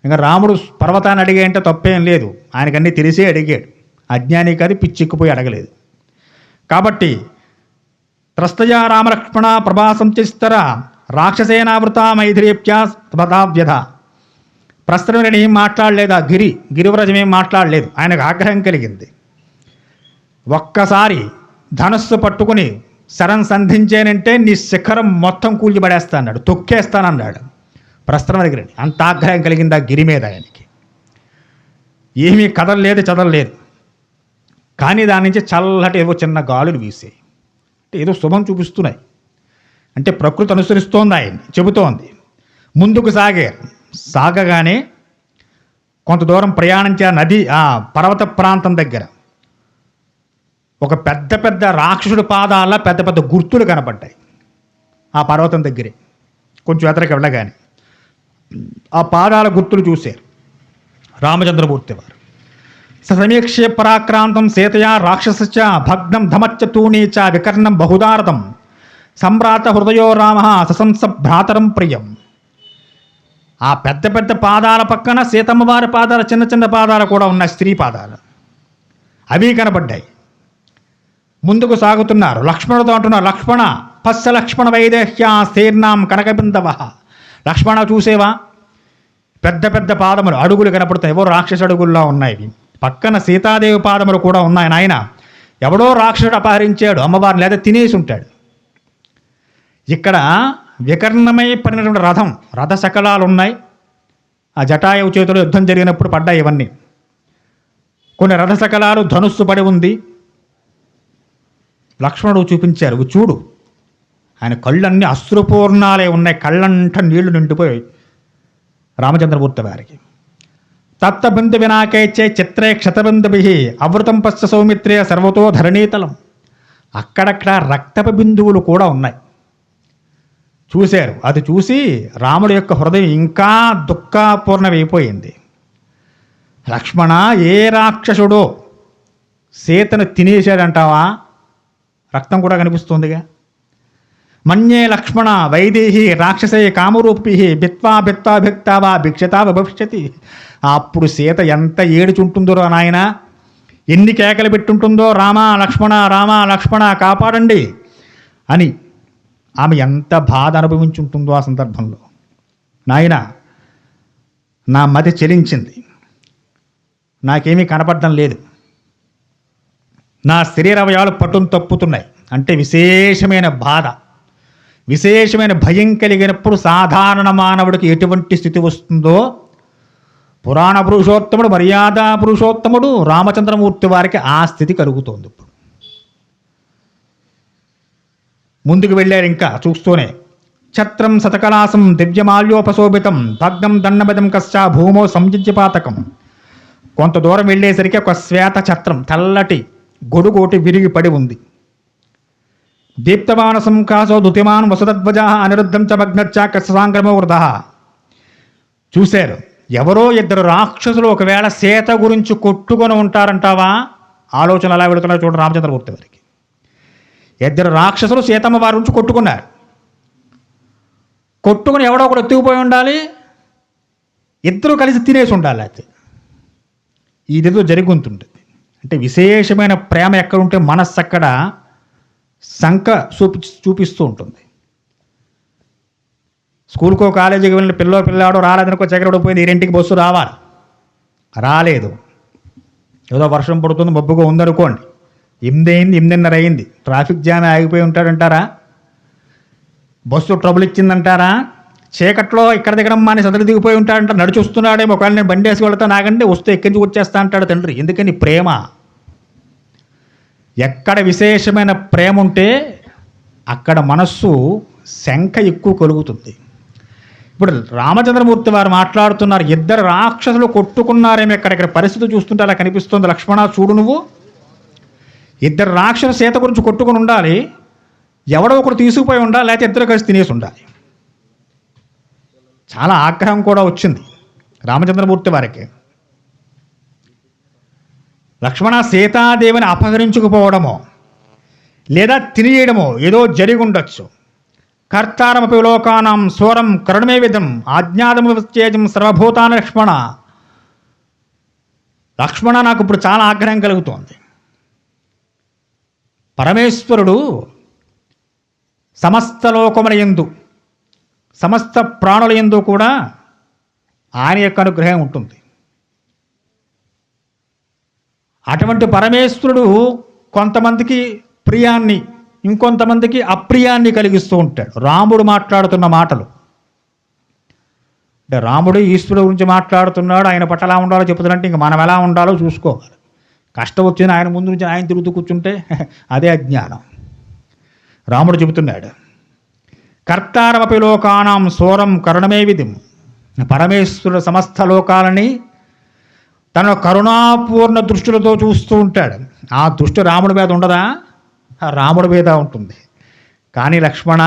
[SPEAKER 1] ఇంకా రాముడు పర్వతాన్ని అడిగేంటే తప్పేం లేదు, ఆయనకన్నీ తెలిసే అడిగాడు. అజ్ఞాని కాదు, పిచ్చిక్కిపోయి అడగలేదు. కాబట్టి త్రస్తయా రామలక్ష్మణ ప్రభాసం చేస్తర రాక్షసేనావృత మైథిరేప్యా పదావ్యధ. ప్రస్రవణిని ఏం మాట్లాడలేదు, ఆ గిరివ్రజం ఏం మాట్లాడలేదు. ఆయనకు ఆగ్రహం కలిగింది. ఒక్కసారి ధనస్సు పట్టుకుని శరం సంధించానంటే నీ శిఖరం మొత్తం కూల్చిపడేస్తా అన్నాడు, తొక్కేస్తానన్నాడు ప్రస్రవణగిరిని. అంత ఆగ్రహం కలిగింది ఆ గిరి మీద ఆయనకి. ఏమీ కదలలేదు, చదవలేదు. కానీ దాని నుంచి చల్లటి ఏవో చిన్న గాలులు వీసాయి, అంటే ఏదో శుభం చూపిస్తున్నాయి. అంటే ప్రకృతి అనుసరిస్తోంది, ఆయన్ని చెబుతోంది. ముందుకు సాగగానే కొంత దూరం ప్రయాణించే నది ఆ పర్వత ప్రాంతం దగ్గర ఒక పెద్ద పెద్ద రాక్షసుడి పాదాల పెద్ద పెద్ద గుర్తులు కనపడ్డాయి. ఆ పర్వతం దగ్గరే కొంచెం ఎదరికి వెళ్ళగానే ఆ పాదాల గుర్తులు చూశారు రామచంద్రమూర్తి వారు. సమీక్షే పరాక్రాంతం సీతయా రాక్షస భగ్నం ధమచ్చ తూణీచ వికర్ణం బహుదారథం సంభ్రాత హృదయో రామ సశంస భ్రాతరం ప్రియం. ఆ పెద్ద పెద్ద పాదాల పక్కన సీతమ్మ వారి పాదాల చిన్న చిన్న పాదాలు కూడా ఉన్నాయి, స్త్రీ పాదాలు, అవి కనబడ్డాయి. ముందుకు సాగుతున్నారు. లక్ష్మణుడితో అంటున్నారు, లక్ష్మణ పశ్చ లక్ష్మణ వైదేహ్యా శీర్ణాం కనకబిందవ. లక్ష్మణ చూసేవా, పెద్ద పెద్ద పాదములు, అడుగులు కనపడతాయి, ఎవరో రాక్షస అడుగుల్లో ఉన్నాయి. పక్కన సీతాదేవి పాదములు కూడా ఉన్నాయి. నాయన ఎవడో రాక్షసుడు అపహరించాడు అమ్మవారిని, లేదా తినేసి ఉంటాడు. ఇక్కడ వికర్ణమై పడినటువంటి రథ శకలాలు ఉన్నాయి. ఆ జటాయువు చేతిలో యుద్ధం జరిగినప్పుడు పడ్డాయి ఇవన్నీ. కొన్ని రథ శకలాలు, ధనుస్సు పడి ఉంది. లక్ష్మణుడు చూపించారు, చూడు. ఆయన కళ్ళన్నీ అశ్రుపూర్ణాలే ఉన్నాయి, కళ్ళంట నీళ్లు నిండిపోయాయి రామచంద్రమూర్తి వారికి. తప్తబిందు వినాకైచ్చే చిత్రే క్షతబిందుభి అవృతం పశ్చ సౌమిత్రే సర్వతో ధరణీతలం. అక్కడక్కడ రక్తపు బిందువులు కూడా ఉన్నాయి. చూశారు. అది చూసి రాముడి యొక్క హృదయం ఇంకా దుఃఖపూర్ణమైపోయింది. లక్ష్మణ, ఏ రాక్షసుడో సీతను తినేశాడంటావా? రక్తం కూడా కనిపిస్తుందిగా. మన్యే లక్ష్మణ వైదేహి రాక్షసే కామరూపి భిత్వా భిత్వా భిక్తావా భిక్షతా భవిష్యతి. అప్పుడు సీత ఎంత ఏడుచుంటుందో నాయన, ఎన్ని కేకలు పెట్టుంటుందో, రామా లక్ష్మణ రామా లక్ష్మణ కాపాడండి అని. ఆమె ఎంత బాధ అనుభవించుంటుందో ఆ సందర్భంలో. నాయన నా మతి చెలించింది, నాకేమీ కనపడడం లేదు, నా శరీర అవయవాలు పట్టును తప్పుతున్నాయి అంటే విశేషమైన బాధ, విశేషమైన భయం కలిగినప్పుడు సాధారణ మానవుడికి ఎటువంటి స్థితి వస్తుందో పురాణ పురుషోత్తముడు, మర్యాదా పురుషోత్తముడు రామచంద్రమూర్తి వారికి ఆ స్థితి కలుగుతోంది. ఇప్పుడు ముందుకు వెళ్ళారు, ఇంకా చూస్తూనే ఛత్రం శతకలాసం దివ్యమాల్యోపశోభితం భగ్నం దండబదం కశ్చా భూమో సంజిజ్యపాతకం. కొంత దూరం వెళ్ళేసరికి ఒక శ్వేత ఛత్రం, తెల్లటి గొడుగోటి విరిగి పడి ఉంది. దీప్తమాన సంకాసో దుతిమాన్ వసుదధ్వజా అనిరుద్ధం చ భగ్నచ్చ కృష్ణాంగ్రమో వృధ. చూశారు, ఎవరో ఇద్దరు రాక్షసులు ఒకవేళ సీత గురించి కొట్టుకొని ఉంటారంటావా? ఆలోచన అలా వెళుతున్నారు చూడండి రామచంద్రమూర్తి వారికి. ఇద్దరు రాక్షసులు సీతమ్మ వారి నుంచి కొట్టుకున్నారు. కొట్టుకుని ఎవడో ఒకడు ఎత్తుకుపోయి ఉండాలి, ఇద్దరు కలిసి తినేసి ఉండాలి. అయితే ఇదేదో జరుగుతుంటుంది. అంటే విశేషమైన ప్రేమ ఎక్కడుంటే మనస్సు అక్కడ శంక చూపిస్తూ ఉంటుంది. స్కూల్కో కాలేజీకి వెళ్ళిన పిల్లాడు రాలేదనుకో, పోయింది 2ంటికి బస్సు రావాలి, రాలేదు, ఏదో వర్షం పడుతుంది మబ్బుగా ఉందనుకోండి, 8:30 అయింది, ట్రాఫిక్ జామ్ ఆగిపోయి ఉంటాడంటారా? Bus trouble ఇచ్చిందంటారా? చీకట్లో ఇక్కడ దగ్గర మాని సదరు దిగిపోయి ఉంటాడంట, నడిచి వస్తున్నాడేమో, ఒకవేళ నేను బండి వేసి వెళ్తా నాకంటే వస్తే ఎక్కించి వచ్చేస్తా అంటాడు తండ్రి. ఎందుకని? ప్రేమ. ఎక్కడ విశేషమైన ప్రేమ ఉంటే అక్కడ మనస్సు శంక ఎక్కువ కలుగుతుంది. ఇప్పుడు రామచంద్రమూర్తి వారు మాట్లాడుతున్నారు, ఇద్దరు రాక్షసులు కొట్టుకున్నారేమో, ఎక్కడెక్కడ పరిస్థితి చూస్తుంటే అలా కనిపిస్తుంది. లక్ష్మణ చూడు, నువ్వు ఇద్దరు రాక్షసు సీత గురించి కొట్టుకుని ఉండాలి, ఎవడో ఒకరు తీసుకుపోయి ఉండాలి, లేకపోతే ఇద్దరు కలిసి తినేసి ఉండాలి. చాలా ఆగ్రహం కూడా వచ్చింది రామచంద్రమూర్తి వారికి. లక్ష్మణ సీతాదేవిని అపహరించుకుపోవడమో లేదా తినేయడమో ఏదో జరిగి ఉండొచ్చు. కర్తారమపి లోకానాం స్వరం కరుణమే విధం ఆజ్ఞాతముచేజం సర్వభూతాన లక్ష్మణ. లక్ష్మణ నాకు ఇప్పుడు చాలా ఆగ్రహం కలుగుతోంది. పరమేశ్వరుడు సమస్త లోకముల యందు, సమస్త ప్రాణుల యందు కూడా ఆయన యొక్క అనుగ్రహం ఉంటుంది. అటువంటి పరమేశ్వరుడు కొంతమందికి ప్రియాన్ని, ఇంకొంతమందికి అప్రియాన్ని కలిగిస్తూ ఉంటాడు. రాముడు మాట్లాడుతున్న మాటలు అంటే రాముడు ఈశ్వరుడు గురించి మాట్లాడుతున్నాడు, ఆయన పట్ల ఎలా ఉండాలో చెప్తున్నట్టు ఇంక మనం ఎలా ఉండాలో చూసుకోవాలి. కష్టం వచ్చింది ఆయన ముందు నుంచి ఆయన తిరుగుతూ కూర్చుంటే అదే అజ్ఞానం. రాముడు చెబుతున్నాడు, కర్తారమపి లోకానాం సోరం కరుణమే విధిం. పరమేశ్వరుడు సమస్త లోకాలని తన కరుణాపూర్ణ దృష్టిలతో చూస్తూ ఉంటాడు. ఆ దృష్టి రాముడి మీద ఉండదా? రాముడి మీద ఉంటుంది. కానీ లక్ష్మణ,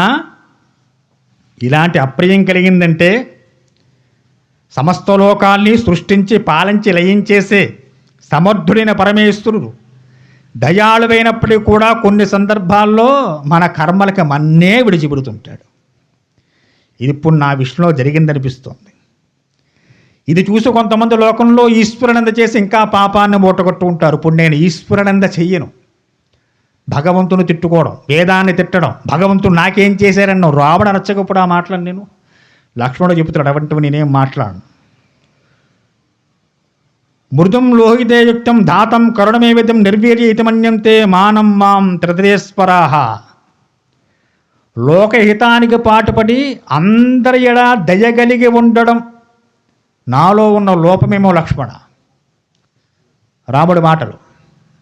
[SPEAKER 1] ఇలాంటి అప్రియం కలిగిందంటే సమస్త లోకాల్ని సృష్టించి పాలించి లయించేసే సమర్థుడైన పరమేశ్వరుడు దయాళువైనప్పటికీ కూడా కొన్ని సందర్భాల్లో మన కర్మలకి మన్నే విడిచిపెడుతుంటాడు. ఇది ఇప్పుడు నా విషయంలో జరిగిందనిపిస్తోంది. ఇది చూసి కొంతమంది లోకంలో ఈశ్వరనంద చేసి ఇంకా పాపాన్ని మూటగొట్టు ఉంటారు. ఇప్పుడు నేను ఈశ్వరనంద చెయ్యను. భగవంతుని తిట్టుకోవడం, వేదాన్ని తిట్టడం, భగవంతుడు నాకేం చేశారన్న రావణ నచ్చకపోతే ఆ మాటలను నేను లక్ష్మణుడు చెబుతాడు, అటువంటివి నేనేం మాట్లాడను. మృదుం లోహితేయుక్తం ధాతం కరుణమే విధం నిర్వీర్య ఇతిమన్యంతే మానం మాం త్రిదేశ్వరాహ. లోకహితానికి పాటుపడి అందరి ఎడా దయగలిగి ఉండడం నాలో ఉన్న లోపమేమో లక్ష్మణ. రాముడి మాటలు,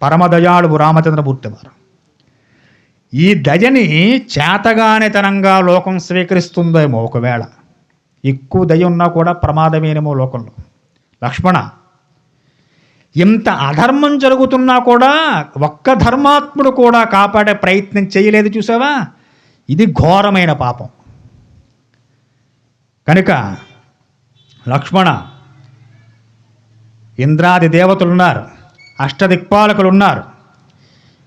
[SPEAKER 1] పరమదయాళువు రామచంద్రమూర్తి వారు. ఈ దయని చేతగానితనంగా లోకం స్వీకరిస్తుందేమో, ఒకవేళ ఎక్కువ దయ ఉన్నా కూడా ప్రమాదమేనేమో లోకంలో. లక్ష్మణ, ఇంత అధర్మం జరుగుతున్నా కూడా ఒక్క ధర్మాత్ముడు కూడా కాపాడే ప్రయత్నం చేయలేదు, చూసావా? ఇది ఘోరమైన పాపం. కనుక లక్ష్మణ, ఇంద్రాది దేవతలున్నారు, అష్టదిక్పాలకులు ఉన్నారు,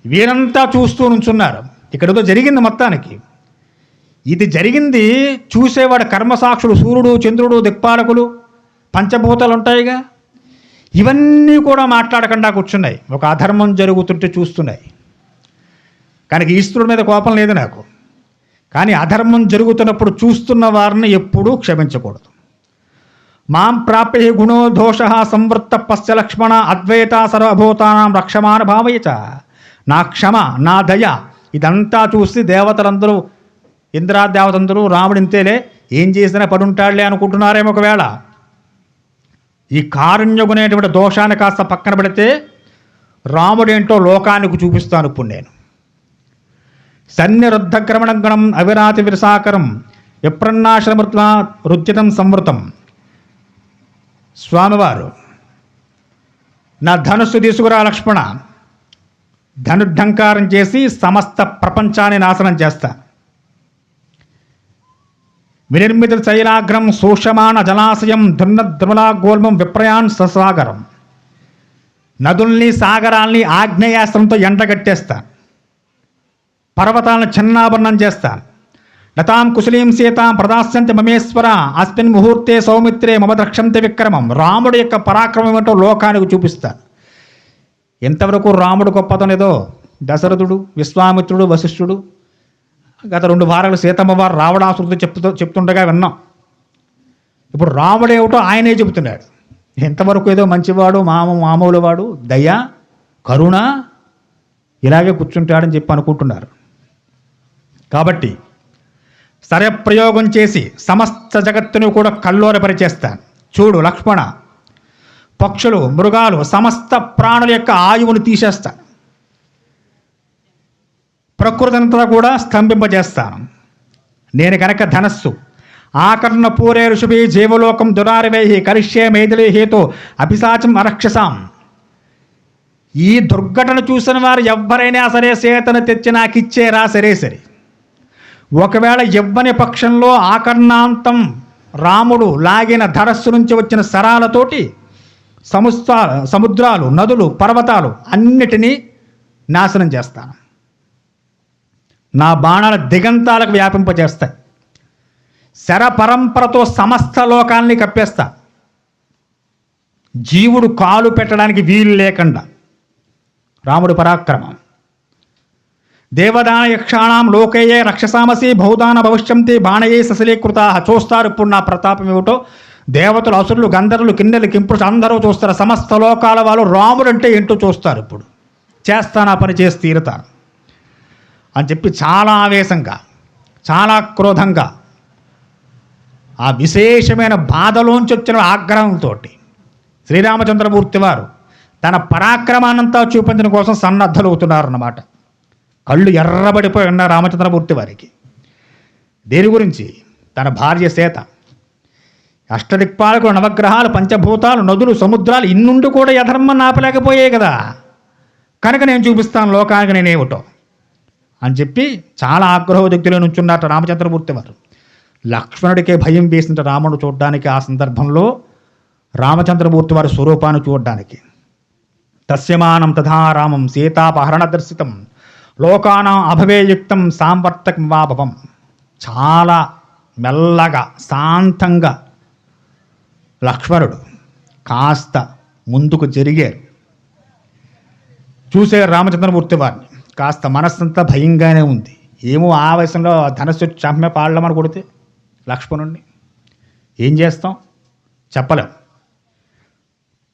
[SPEAKER 1] వీరంతా చూస్తూ నుంచున్నారు. ఇక్కడతో జరిగింది మొత్తానికి. ఇది జరిగింది చూసేవాడు కర్మసాక్షుడు, సూర్యుడు, చంద్రుడు, దిక్పాలకులు, పంచభూతాలు ఉంటాయిగా, ఇవన్నీ కూడా మాట్లాడకుండా కూర్చున్నాయి, ఒక అధర్మం జరుగుతుంటే చూస్తున్నాయి. కనుక ఈశ్వరుడి మీద కోపం లేదు నాకు. కానీ అధర్మం జరుగుతున్నప్పుడు చూస్తున్న వారిని ఎప్పుడూ క్షమించకూడదు. మాం ప్రాప్య గుణో దోష సంవృత్త పశ్చ లక్ష్మణ అద్వైత సర్వభూతానాం రక్షమాన భావయచ. నా క్షమ, నా దయ ఇదంతా చూసి దేవతలందరూ, ఇంద్రాదేవతందరూ రాముడు ఇంతేలే, ఏం చేసినా పడుంటాడులే అనుకుంటున్నారేమో. ఒకవేళ ఈ కారుణ్యగునేటువంటి దోషాన్ని కాస్త పక్కన పెడితే రాముడేంటో లోకానికి చూపిస్తాను ఇప్పుడు నేను. సన్నిరుద్ధక్రమణం గణం అవిరాతి విరసాకరం విప్రన్నాశ్రమృత్వ రుచితం సంవృతం. స్వామివారు, నా ధనుస్సు తీసుకురా లక్ష్మణ, ధనుర్ధంకారం చేసి సమస్త ప్రపంచాన్ని నాశనం చేస్తా. వినిర్మిత శైలాగ్రం సూక్ష్యమాన జలాశయం దుర్నద్రుమలాగోల్మం విప్రయాన్ ససాగరం. నదుల్ని సాగరాల్ని ఆగ్నేయాస్త్రంతో ఎండగట్టేస్తా, పర్వతాలను చిన్నాభరణం చేస్తా. లతాం కుశలీం సీతాం ప్రదాస్యంతి మమేశ్వర అస్మిన్ ముహూర్తే సౌమిత్రే మమ ద్రక్షంతి విక్రమం. రాముడి యొక్క పరాక్రమం ఏంటో లోకానికి చూపిస్తా. ఎంతవరకు రాముడు గొప్పతనం ఏదో దశరథుడు, విశ్వామిత్రుడు, వశిష్ఠుడు, గత 2 వారాలు సీతమ్మ వారు రావణాసురుడు చెప్తుండగా విన్నాం. ఇప్పుడు రాముడేమిటో ఆయనే చెబుతున్నాడు. ఎంతవరకు ఏదో మంచివాడు, మామూలు వాడు, దయ, కరుణ, ఇలాగే కూర్చుంటాడని చెప్పి అనుకుంటున్నారు. కాబట్టి శరప్రయోగం చేసి సమస్త జగత్తును కూడా కల్లోలపరిచేస్తాను. చూడు లక్ష్మణ, పక్షులు, మృగాలు, సమస్త ప్రాణుల యొక్క ఆయువును తీసేస్తాను. ప్రకృతి అంతా కూడా స్తంభింపజేస్తాను. నేను కనుక ధనస్సు ఆకర్ణ పూరే ఋషుభి జీవలోకం దురారివేహి కరిష్యే మేదిలే హేతో అపిశాచం అరక్షసాం. ఈ దుర్ఘటన చూసిన వారు ఎవ్వరైనా సరే సీతను తెచ్చి నాకు ఇచ్చేరా సరే సరే. ఒకవేళ ఇవ్వని పక్షంలో ఆకర్ణాంతం రాముడు లాగిన ధరస్సు నుంచి వచ్చిన శరాలతోటి సముద్రాలు, నదులు, పర్వతాలు అన్నిటినీ నాశనం చేస్తాను. నా బాణాల దిగంతాలకు వ్యాపింపజేస్తాయి. శర పరంపరతో సమస్త లోకాల్ని కప్పేస్తా. జీవుడు కాలు పెట్టడానికి వీలు లేకుండా రాముడు పరాక్రమం. దేవదాన యక్షాణం లోకేయే రక్షసామసి బహుదాన భవిష్యంతి బాణయే సశలీకృత. చూస్తారు ఇప్పుడు నా ప్రతాపం ఏమిటో. దేవతలు, అసురులు, గంధర్వులు, కిన్నెలు, కింపురుషు అందరూ చూస్తారు. సమస్త లోకాల వాళ్ళు రాముడు అంటే ఏంటో చూస్తారు. ఇప్పుడు చేస్తాను, ఆ పని చేసి తీరుతాను అని చెప్పి చాలా ఆవేశంగా, చాలా క్రోధంగా, ఆ విశేషమైన బాధలోంచి వచ్చిన ఆగ్రహంతో శ్రీరామచంద్రమూర్తి వారు తన పరాక్రమాన్నంతా చూపించడం కోసం సన్నద్ధులవుతున్నారన్నమాట. కళ్ళు ఎర్రబడిపోయి ఉన్న రామచంద్రమూర్తి వారికి దేని గురించి? తన భార్య సీత, అష్టదిక్పాలకు, నవగ్రహాలు, పంచభూతాలు, నదులు, సముద్రాలు ఇన్నుండి కూడా యధర్మం ఆపలేకపోయాయి కదా. కనుక నేను చూపిస్తాను లోకానికి నేనేమిటో అని చెప్పి చాలా ఆగ్రహోదగ్ధులో నుంచున్నట్ట రామచంద్రమూర్తి వారు. లక్ష్మణుడికే భయం వేసిన రాముడు చూడడానికి, ఆ సందర్భంలో రామచంద్రమూర్తి వారి స్వరూపాన్ని చూడడానికి. తస్యమానం తథా రామం సీతాపహరణ దర్శితం లోకానాం అభవేయుక్తం సాంవర్తకం వాభవం. చాలా మెల్లగా, శాంతంగా లక్ష్మణుడు కాస్త ముందుకు జరిగారు. చూసే రామచంద్రమూర్తి వారిని కాస్త మనస్సంతా భయంగానే ఉంది. ఏమో ఆవేశంలో ధనస్సు చంపే పాళ్ళమని కొడితే లక్ష్మణుడిని ఏం చేస్తాం చెప్పలేం.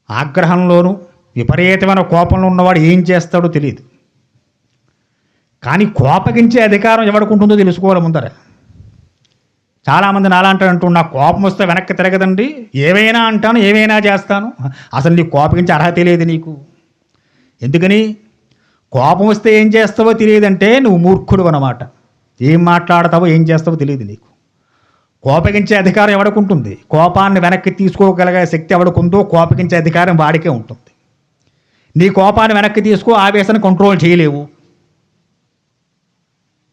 [SPEAKER 1] ఆగ్రహంలోనూ విపరీతమైన కోపంలో ఉన్నవాడు ఏం చేస్తాడో తెలియదు. కానీ కోపగించే అధికారం ఎవరికి ఉంటుందో తెలుసుకోవాలి ముందర. చాలామంది నాలాంటి అంటూ, నా కోపం వస్తే వెనక్కి తిరగదండి, ఏవైనా అంటాను, ఏవైనా చేస్తాను. అసలు నీకు కోపగించే అర్హత తెలియదు నీకు. ఎందుకని? కోపం వస్తే ఏం చేస్తావో తెలియదంటే నువ్వు మూర్ఖుడు అన్నమాట. ఏం మాట్లాడతావో ఏం చేస్తావో తెలియదు నీకు. కోపగించే అధికారం ఎవరికి ఉంటుంది? కోపాన్ని వెనక్కి తీసుకోగలిగే శక్తి ఎవరికుందో కోపగించే అధికారం వాడికే ఉంటుంది. నీ కోపాన్ని వెనక్కి తీసుకో, ఆవేశాన్ని కంట్రోల్ చేయలేవు.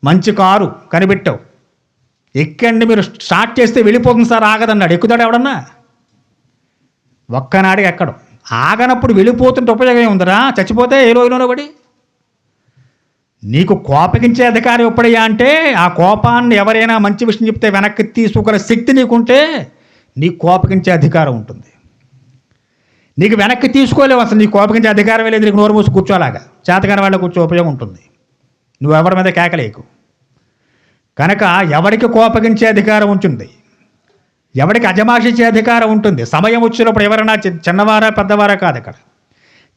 [SPEAKER 1] మంచి కారు కనిపెట్టావు, ఎక్కండి, మీరు స్టార్ట్ చేస్తే వెళ్ళిపోతుంది సార్, ఆగదన్నాడు. ఎక్కుతాడు ఎవడన్నా? ఒక్కనాడికి ఎక్కడం. ఆగనప్పుడు వెళ్ళిపోతుంటే ఉపయోగం ఉందరా? చచ్చిపోతే ఏ రోజులోనో పడి. నీకు కోపగించే అధికారం ఎప్పుడయ్యా అంటే, ఆ కోపాన్ని ఎవరైనా మంచి విషయం చెప్తే వెనక్కి తీసుకోగల శక్తి నీకుంటే నీకు కోపగించే అధికారం ఉంటుంది. నీకు వెనక్కి తీసుకోలేవు అసలు. నీకు కోపగించే అధికారం లేదు. నీకు నోరు మూసి కూర్చోలాగా చేతగాని వాళ్ళ కూర్చో ఉపయోగం ఉంటుంది. నువ్వు ఎవరి మీద కేకలేకు. కనుక ఎవరికి కోపగించే అధికారం ఉంటుంది, ఎవడికి అజమాషించే అధికారం ఉంటుంది. సమయం వచ్చినప్పుడు ఎవరైనా చిన్నవారా పెద్దవారా కాదు, ఇక్కడ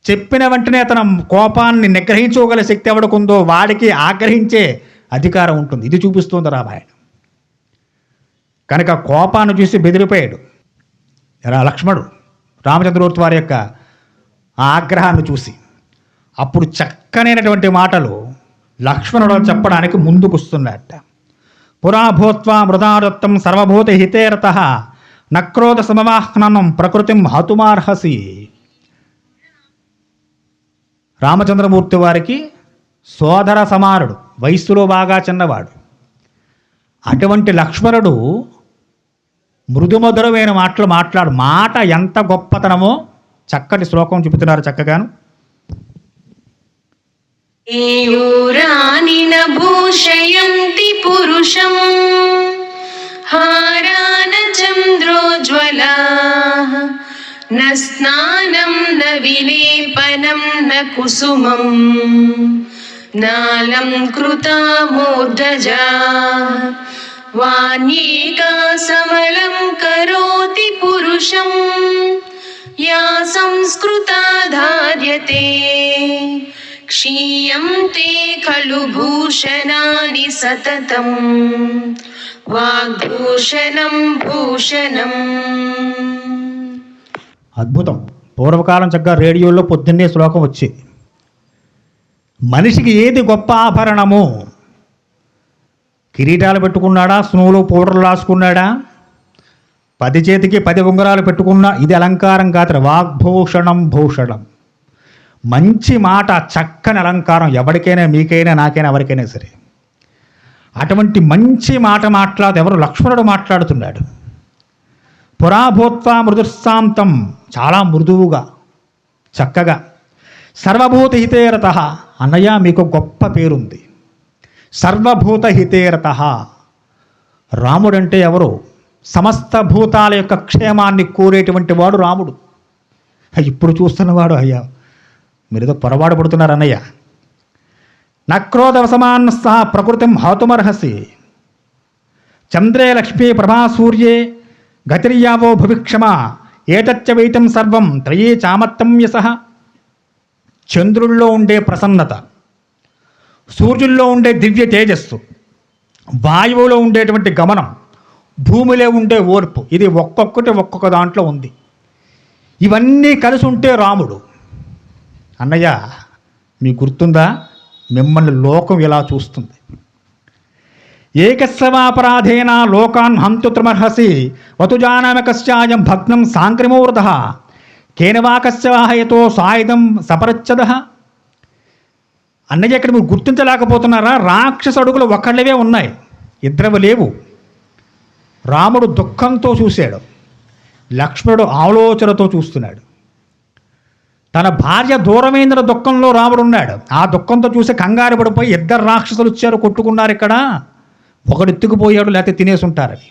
[SPEAKER 1] చెప్పిన వెంటనే తన కోపాన్ని నిగ్రహించుకోగల శక్తి ఎవడికి ఉందో వాడికి ఆగ్రహించే అధికారం ఉంటుంది. ఇది చూపిస్తుంది రామాయణం. కనుక కోపాన్ని చూసి బెదిరిపోయాడు లక్ష్మణుడు రామచంద్రమూర్తి వారి యొక్క ఆగ్రహాన్ని చూసి. అప్పుడు చక్కనైనటువంటి మాటలు లక్ష్మణుడు చెప్పడానికి ముందుకొస్తున్నట్ట. పురాభూత్వా మృదాదత్తం సర్వభూత హితేరత నక్రోధ సమవాహనం ప్రకృతిం హతుమార్హసి. రామచంద్రమూర్తి వారికి సోదర సమానుడు, వయస్సులో బాగా చిన్నవాడు. అటువంటి లక్ష్మణుడు మృదుమధురమైన మాటలు మాట ఎంత గొప్పతనమో చక్కటి శ్లోకం చెబుతున్నారు చక్కగాను.
[SPEAKER 2] ఏయూరాని న భూషయంతి పురుషం హారాన చంద్రోజ్వలాః న స్నానం న విలేపనం న కుసుమం నాలం కృతా మూర్ధజాః వాణ్యేకా సమలం కరోతి పురుషం యా సంస్కృతా ధార్యతే క్షీయంతే ఖలు భూషణాని సతతం వాగ్భూషణం భూషణం.
[SPEAKER 1] అద్భుతం. పూర్వకాలం చక్కగా రేడియోలో పొద్దున్నే శ్లోకం వచ్చేది. మనిషికి ఏది గొప్ప ఆభరణము? కిరీటాలు పెట్టుకున్నాడా, స్నూలో పౌడర్లు రాసుకున్నాడా, 10 చేతికి 10 ఉంగరాలు పెట్టుకున్నా, ఇది అలంకారం కాదు. వాగ్భూషణం భూషణం. మంచి మాట, చక్కని అలంకారం. ఎవరికైనా, మీకైనా, నాకైనా, ఎవరికైనా సరే అటువంటి మంచి మాట ఎవరు? లక్ష్మణుడు మాట్లాడుతున్నాడు. పురాభూత్వా మృదుస్సాంతం, చాలా మృదువుగా చక్కగా. సర్వభూత హితేరత, అన్నయ్య మీకు గొప్ప పేరుంది. సర్వభూత హితేరత. రాముడంటే ఎవరు? సమస్త భూతాల యొక్క క్షేమాన్ని కోరేటువంటి వాడు రాముడు. ఇప్పుడు చూస్తున్నవాడు అయ్యా మీరేదో పొరపాటు పడుతున్నారు అన్నయ్య. నక్రోధవసమాన్ సహ ప్రకృతిం హతుమర్హసి చంద్రే లక్ష్మీ ప్రభా సూర్యే గతిర్యావో భవిక్షమ ఏతచ్చ వైతం సర్వం త్రయే చామత్తం యసః. చంద్రుల్లో ఉండే ప్రసన్నత, సూర్యుల్లో ఉండే దివ్య తేజస్సు, వాయువులో ఉండేటువంటి గమనం, భూమిలో ఉండే ఓర్పు, ఇది ఒక్కొక్కటి ఒక్కొక్క దాంట్లో ఉంది. ఇవన్నీ కలిసి ఉంటే రాముడు. అన్నయ్య మీకు గుర్తుందా? మిమ్మల్ని లోకం ఇలా చూస్తుంది. ఏకస్వాపరాధేన లోకాన్ హంతు త్రిమర్హసి వతుజానమకశ్చాయం భగ్నం సాంక్రిమూర్ధ కేనవాకస్వాహయతో సాయుధం సపరచ్చద. అన్నయ్య ఇక్కడ మీరు గుర్తించలేకపోతున్నారా? రాక్షస అడుగులు ఒకళ్ళవే ఉన్నాయి, ఇద్దరు లేవు. రాముడు దుఃఖంతో చూశాడు, లక్ష్మణుడు ఆలోచనతో చూస్తున్నాడు. తన భార్య దూరమైన దుఃఖంలో రాముడు ఉన్నాడు. ఆ దుఃఖంతో చూసి కంగారు పడిపోయి ఇద్దరు రాక్షసులు వచ్చారు, కొట్టుకున్నారు. ఇక్కడ ఒకడు ఎత్తుకుపోయాడు, లేకపోతే తినేసి ఉంటారని.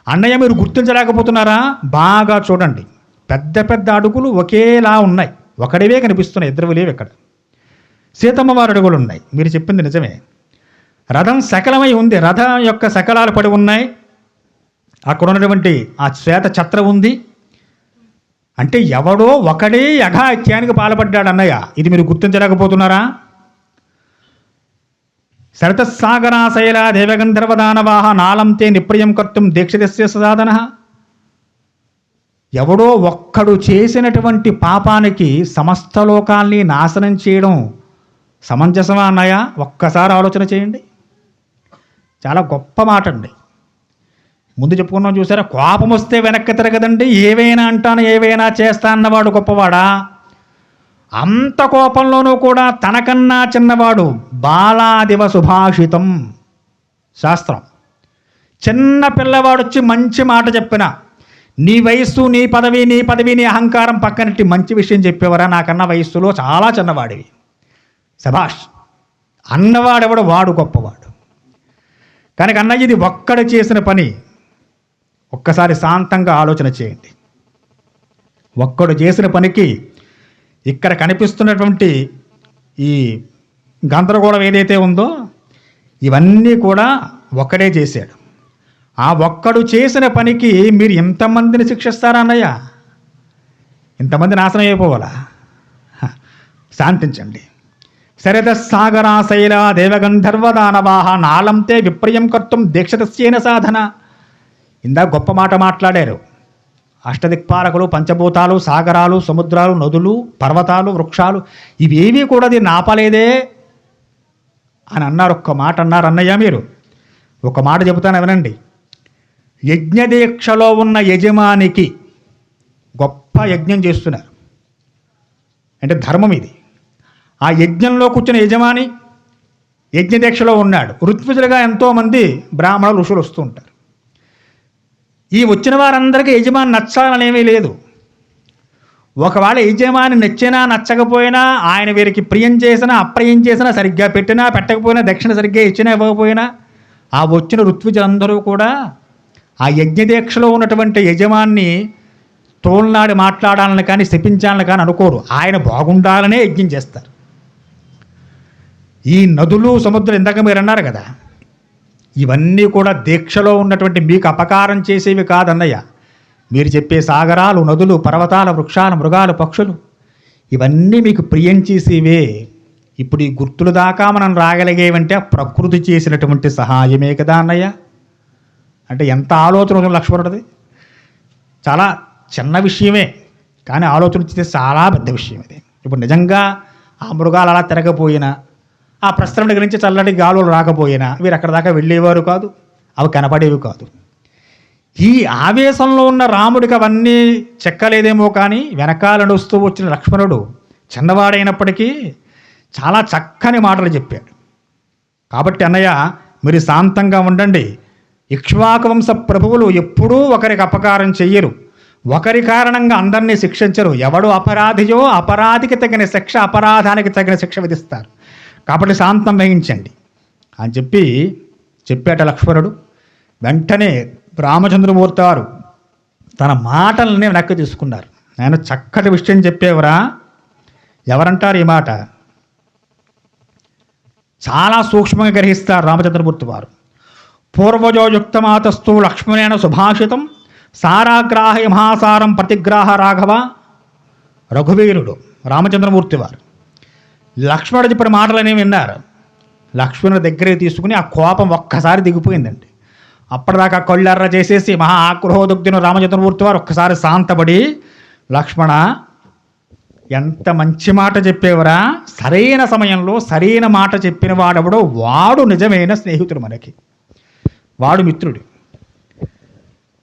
[SPEAKER 1] అన్నయ్య మీరు గుర్తించలేకపోతున్నారా? బాగా చూడండి, పెద్ద పెద్ద అడుగులు ఒకేలా ఉన్నాయి, ఒకడివే కనిపిస్తున్నాయి, ఇద్దరు లేవు. ఇక్కడ సీతమ్మ వారి అడుగులు ఉన్నాయి. మీరు చెప్పింది నిజమే. రథం సకలమై ఉంది, రథం యొక్క సకలాలు పడి ఉన్నాయి. అక్కడ ఉన్నటువంటి ఆ శ్వేత ఛత్ర ఉంది. అంటే ఎవడో ఒకడే అఘాయిత్యానికి పాల్పడ్డాడు అన్నయ్య. ఇది మీరు గుర్తించలేకపోతున్నారా? శరతసాగరాశైలా దేవగంధర్వదానవాహ నాలంతే నిప్రియం కర్తుం దీక్షితస్య సాధన. ఎవడో ఒక్కడు చేసినటువంటి పాపానికి సమస్త లోకాల్ని నాశనం చేయడం సమంజసమా అన్నయ్య? ఒక్కసారి ఆలోచన చేయండి. చాలా గొప్ప మాట అండి. ముందు చెప్పుకున్నాం చూసారా, కోపం వస్తే వెనక్కి తిరగదండి. ఏవైనా అంటాను, ఏవైనా చేస్తా అన్నవాడు గొప్పవాడా? అంత కోపంలోనూ కూడా తనకన్నా చిన్నవాడు బాలాదివ సుభాషితం శాస్త్రం. చిన్న పిల్లవాడు వచ్చి మంచి మాట చెప్పిన, నీ వయస్సు, నీ పదవి, నీ అహంకారం పక్కనట్టి మంచి విషయం చెప్పేవరా? నాకన్నా వయస్సులో చాలా చిన్నవాడివి, శభాష్ అన్నవాడెవడు? వాడు గొప్పవాడు. కనుక అన్నయ్య ఇది ఒక్కడు చేసిన పని. ఒక్కసారి శాంతంగా ఆలోచన చేయండి. ఒక్కడు చేసిన పనికి ఇక్కడ కనిపిస్తున్నటువంటి ఈ గందరగోళం ఏదైతే ఉందో ఇవన్నీ కూడా ఒక్కడే చేశాడు. ఆ ఒక్కడు చేసిన పనికి మీరు ఇంతమందిని శిక్షిస్తారా అన్నయ్య? ఇంతమంది నాశనం అయిపోవాలా? శాంతించండి. శరద సాగరా శైల దేవగంధర్వ దానవాహ నాళంతే విప్రయం కర్తం దీక్షతస్యేన సాధన. ఇందా గొప్ప మాట మాట్లాడారు. అష్టదిక్పాలకులు, పంచభూతాలు, సాగరాలు, సముద్రాలు, నదులు, పర్వతాలు, వృక్షాలు ఇవేవీ కూడా దీన్ని ఆపలేదే అని అన్నారు. ఒక్క మాట అన్నారు అన్నయ్య మీరు. ఒక మాట చెబుతాను వినండి. యజ్ఞదీక్షలో ఉన్న యజమానికి గొప్ప యజ్ఞం చేస్తున్నారు అంటే ధర్మం ఇది. ఆ యజ్ఞంలో కూర్చున్న యజమాని యజ్ఞదీక్షలో ఉన్నాడు. ఋత్విజులుగా ఎంతోమంది బ్రాహ్మణులు ఋషులు వస్తూ ఉంటారు. ఈ వచ్చిన వారందరికీ యజమాని నచ్చాలనేమీ లేదు. ఒకవేళ యజమాని నచ్చినా నచ్చకపోయినా, ఆయన వీరికి ప్రియం చేసినా అప్రియం చేసినా, సరిగ్గా పెట్టినా పెట్టకపోయినా, దక్షిణ సరిగ్గా ఇచ్చినా ఇవ్వకపోయినా, ఆ వచ్చిన ఋత్విజులందరూ కూడా ఆ యజ్ఞదీక్షలో ఉన్నటువంటి యజమాన్ని తోల్నాడి మాట్లాడాలని కానీ శపించాలని కానీ అనుకోరు. ఆయన బాగుండాలనే యజ్ఞం చేస్తారు. ఈ నదులు, సముద్రం ఇందాక మీరు అన్నారు కదా, ఇవన్నీ కూడా దీక్షలో ఉన్నటువంటి మీకు అపకారం చేసేవి కాదన్నయ్య. మీరు చెప్పే సాగరాలు, నదులు, పర్వతాల, వృక్షాలు, మృగాలు, పక్షులు ఇవన్నీ మీకు ప్రియం చేసేవే. ఇప్పుడు ఈ గుర్తుల దాకా మనం రాగలిగేవంటే ప్రకృతి చేసినటువంటి సహాయమే కదా అన్నయ్య. అంటే ఎంత ఆలోచన లక్ష్మణుడిది. చాలా చిన్న విషయమే కానీ ఆలోచన చేస్తే చాలా పెద్ద విషయం ఇది. ఇప్పుడు నిజంగా ఆ మృగాలు అలా తిరగపోయినా, ఆ ప్రస్థరం దగ్గర నుంచి చల్లటి గాలులు రాకపోయినా వీరు అక్కడ దాకా వెళ్ళేవారు కాదు, అవి కనపడేవి కాదు. ఈ ఆవేశంలో ఉన్న రాముడికి అవన్నీ చెక్కలేదేమో కానీ వెనకాల నడుస్తూ వచ్చిన లక్ష్మణుడు చిన్నవాడైనప్పటికీ చాలా చక్కని మాటలు చెప్పాడు. కాబట్టి అన్నయ్య మీరు శాంతంగా ఉండండి. ఇక్ష్వాకు వంశ ప్రభువులు ఎప్పుడూ ఒకరికి అపకారం చెయ్యరు, ఒకరి కారణంగా అందరినీ శిక్షించరు. ఎవడు అపరాధియో అపరాధికి తగిన శిక్ష, అపరాధానికి తగిన శిక్ష విధిస్తారు. కాబట్టి శాంతం వహించండి అని చెప్పాట లక్ష్మణుడు. వెంటనే రామచంద్రమూర్తి వారు తన మాటలనే వెనక్కి తీసుకున్నారు. నేను చక్కటి విషయం చెప్పేవరా, ఎవరంటారు ఈ మాట? చాలా సూక్ష్మంగా గ్రహిస్తారు రామచంద్రమూర్తి వారు. పూర్వజోయుక్తమాతస్తు లక్ష్మణేన సుభాషితం సారాగ్రాహ మహాసారం ప్రతిగ్రాహ రాఘవ. రఘువీరుడు రామచంద్రమూర్తి వారు లక్ష్మణుడు చెప్పిన మాటలనే విన్నారు. లక్ష్మణుడి దగ్గరికి తీసుకుని ఆ కోపం ఒక్కసారి దిగిపోయిందండి. అప్పటిదాకా కళ్ళెర్ర చేసేసి మహా ఆక్రోహోదుగ్ధిన రామచంద్రమూర్తి వారు ఒక్కసారి శాంతపడి, లక్ష్మణ ఎంత మంచి మాట చెప్పేవరా, సరైన సమయంలో సరైన మాట చెప్పిన వాడెవడో వాడు నిజమైన స్నేహితుడు, మనకి వాడు మిత్రుడు.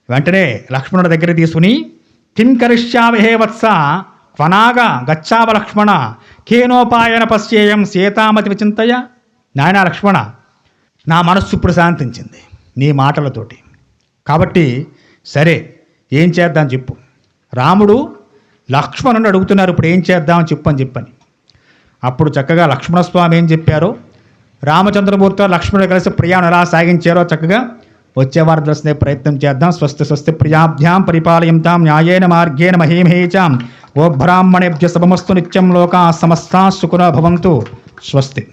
[SPEAKER 1] వెంటనే లక్ష్మణుడి దగ్గర తీసుకుని కిం కరిష్యామి వత్స క్వనాగా గచ్చావ లక్ష్మణ కేనోపాయన పశ్చేయం సీతామతి విచింతయ. నాయన లక్ష్మణ, నా మనస్సు ఇప్పుడు శాంతించింది నీ మాటలతోటి. కాబట్టి సరే ఏం చేద్దాం చెప్పు. రాముడు లక్ష్మణుని అడుగుతున్నారు ఇప్పుడు ఏం చేద్దామని చెప్పని. అప్పుడు చక్కగా లక్ష్మణస్వామి ఏం చెప్పారో, రామచంద్రమూర్తితో లక్ష్మణుడు కలిసి ప్రయాణం ఎలా సాగించారో చక్కగా వచ్చేవారు దర్శనే ప్రయత్నం చేద్దాం. స్వస్తి స్వస్తి ప్రియాభ్యాం పరిపాలయంతాం న్యాయేన మార్గేణ మహీమహేచాం. ఓ బ్రాహ్మణేభ్య శుభమస్తు నిత్యం. లోకా సమస్తా సుఖినో భవంతు. స్వస్తి.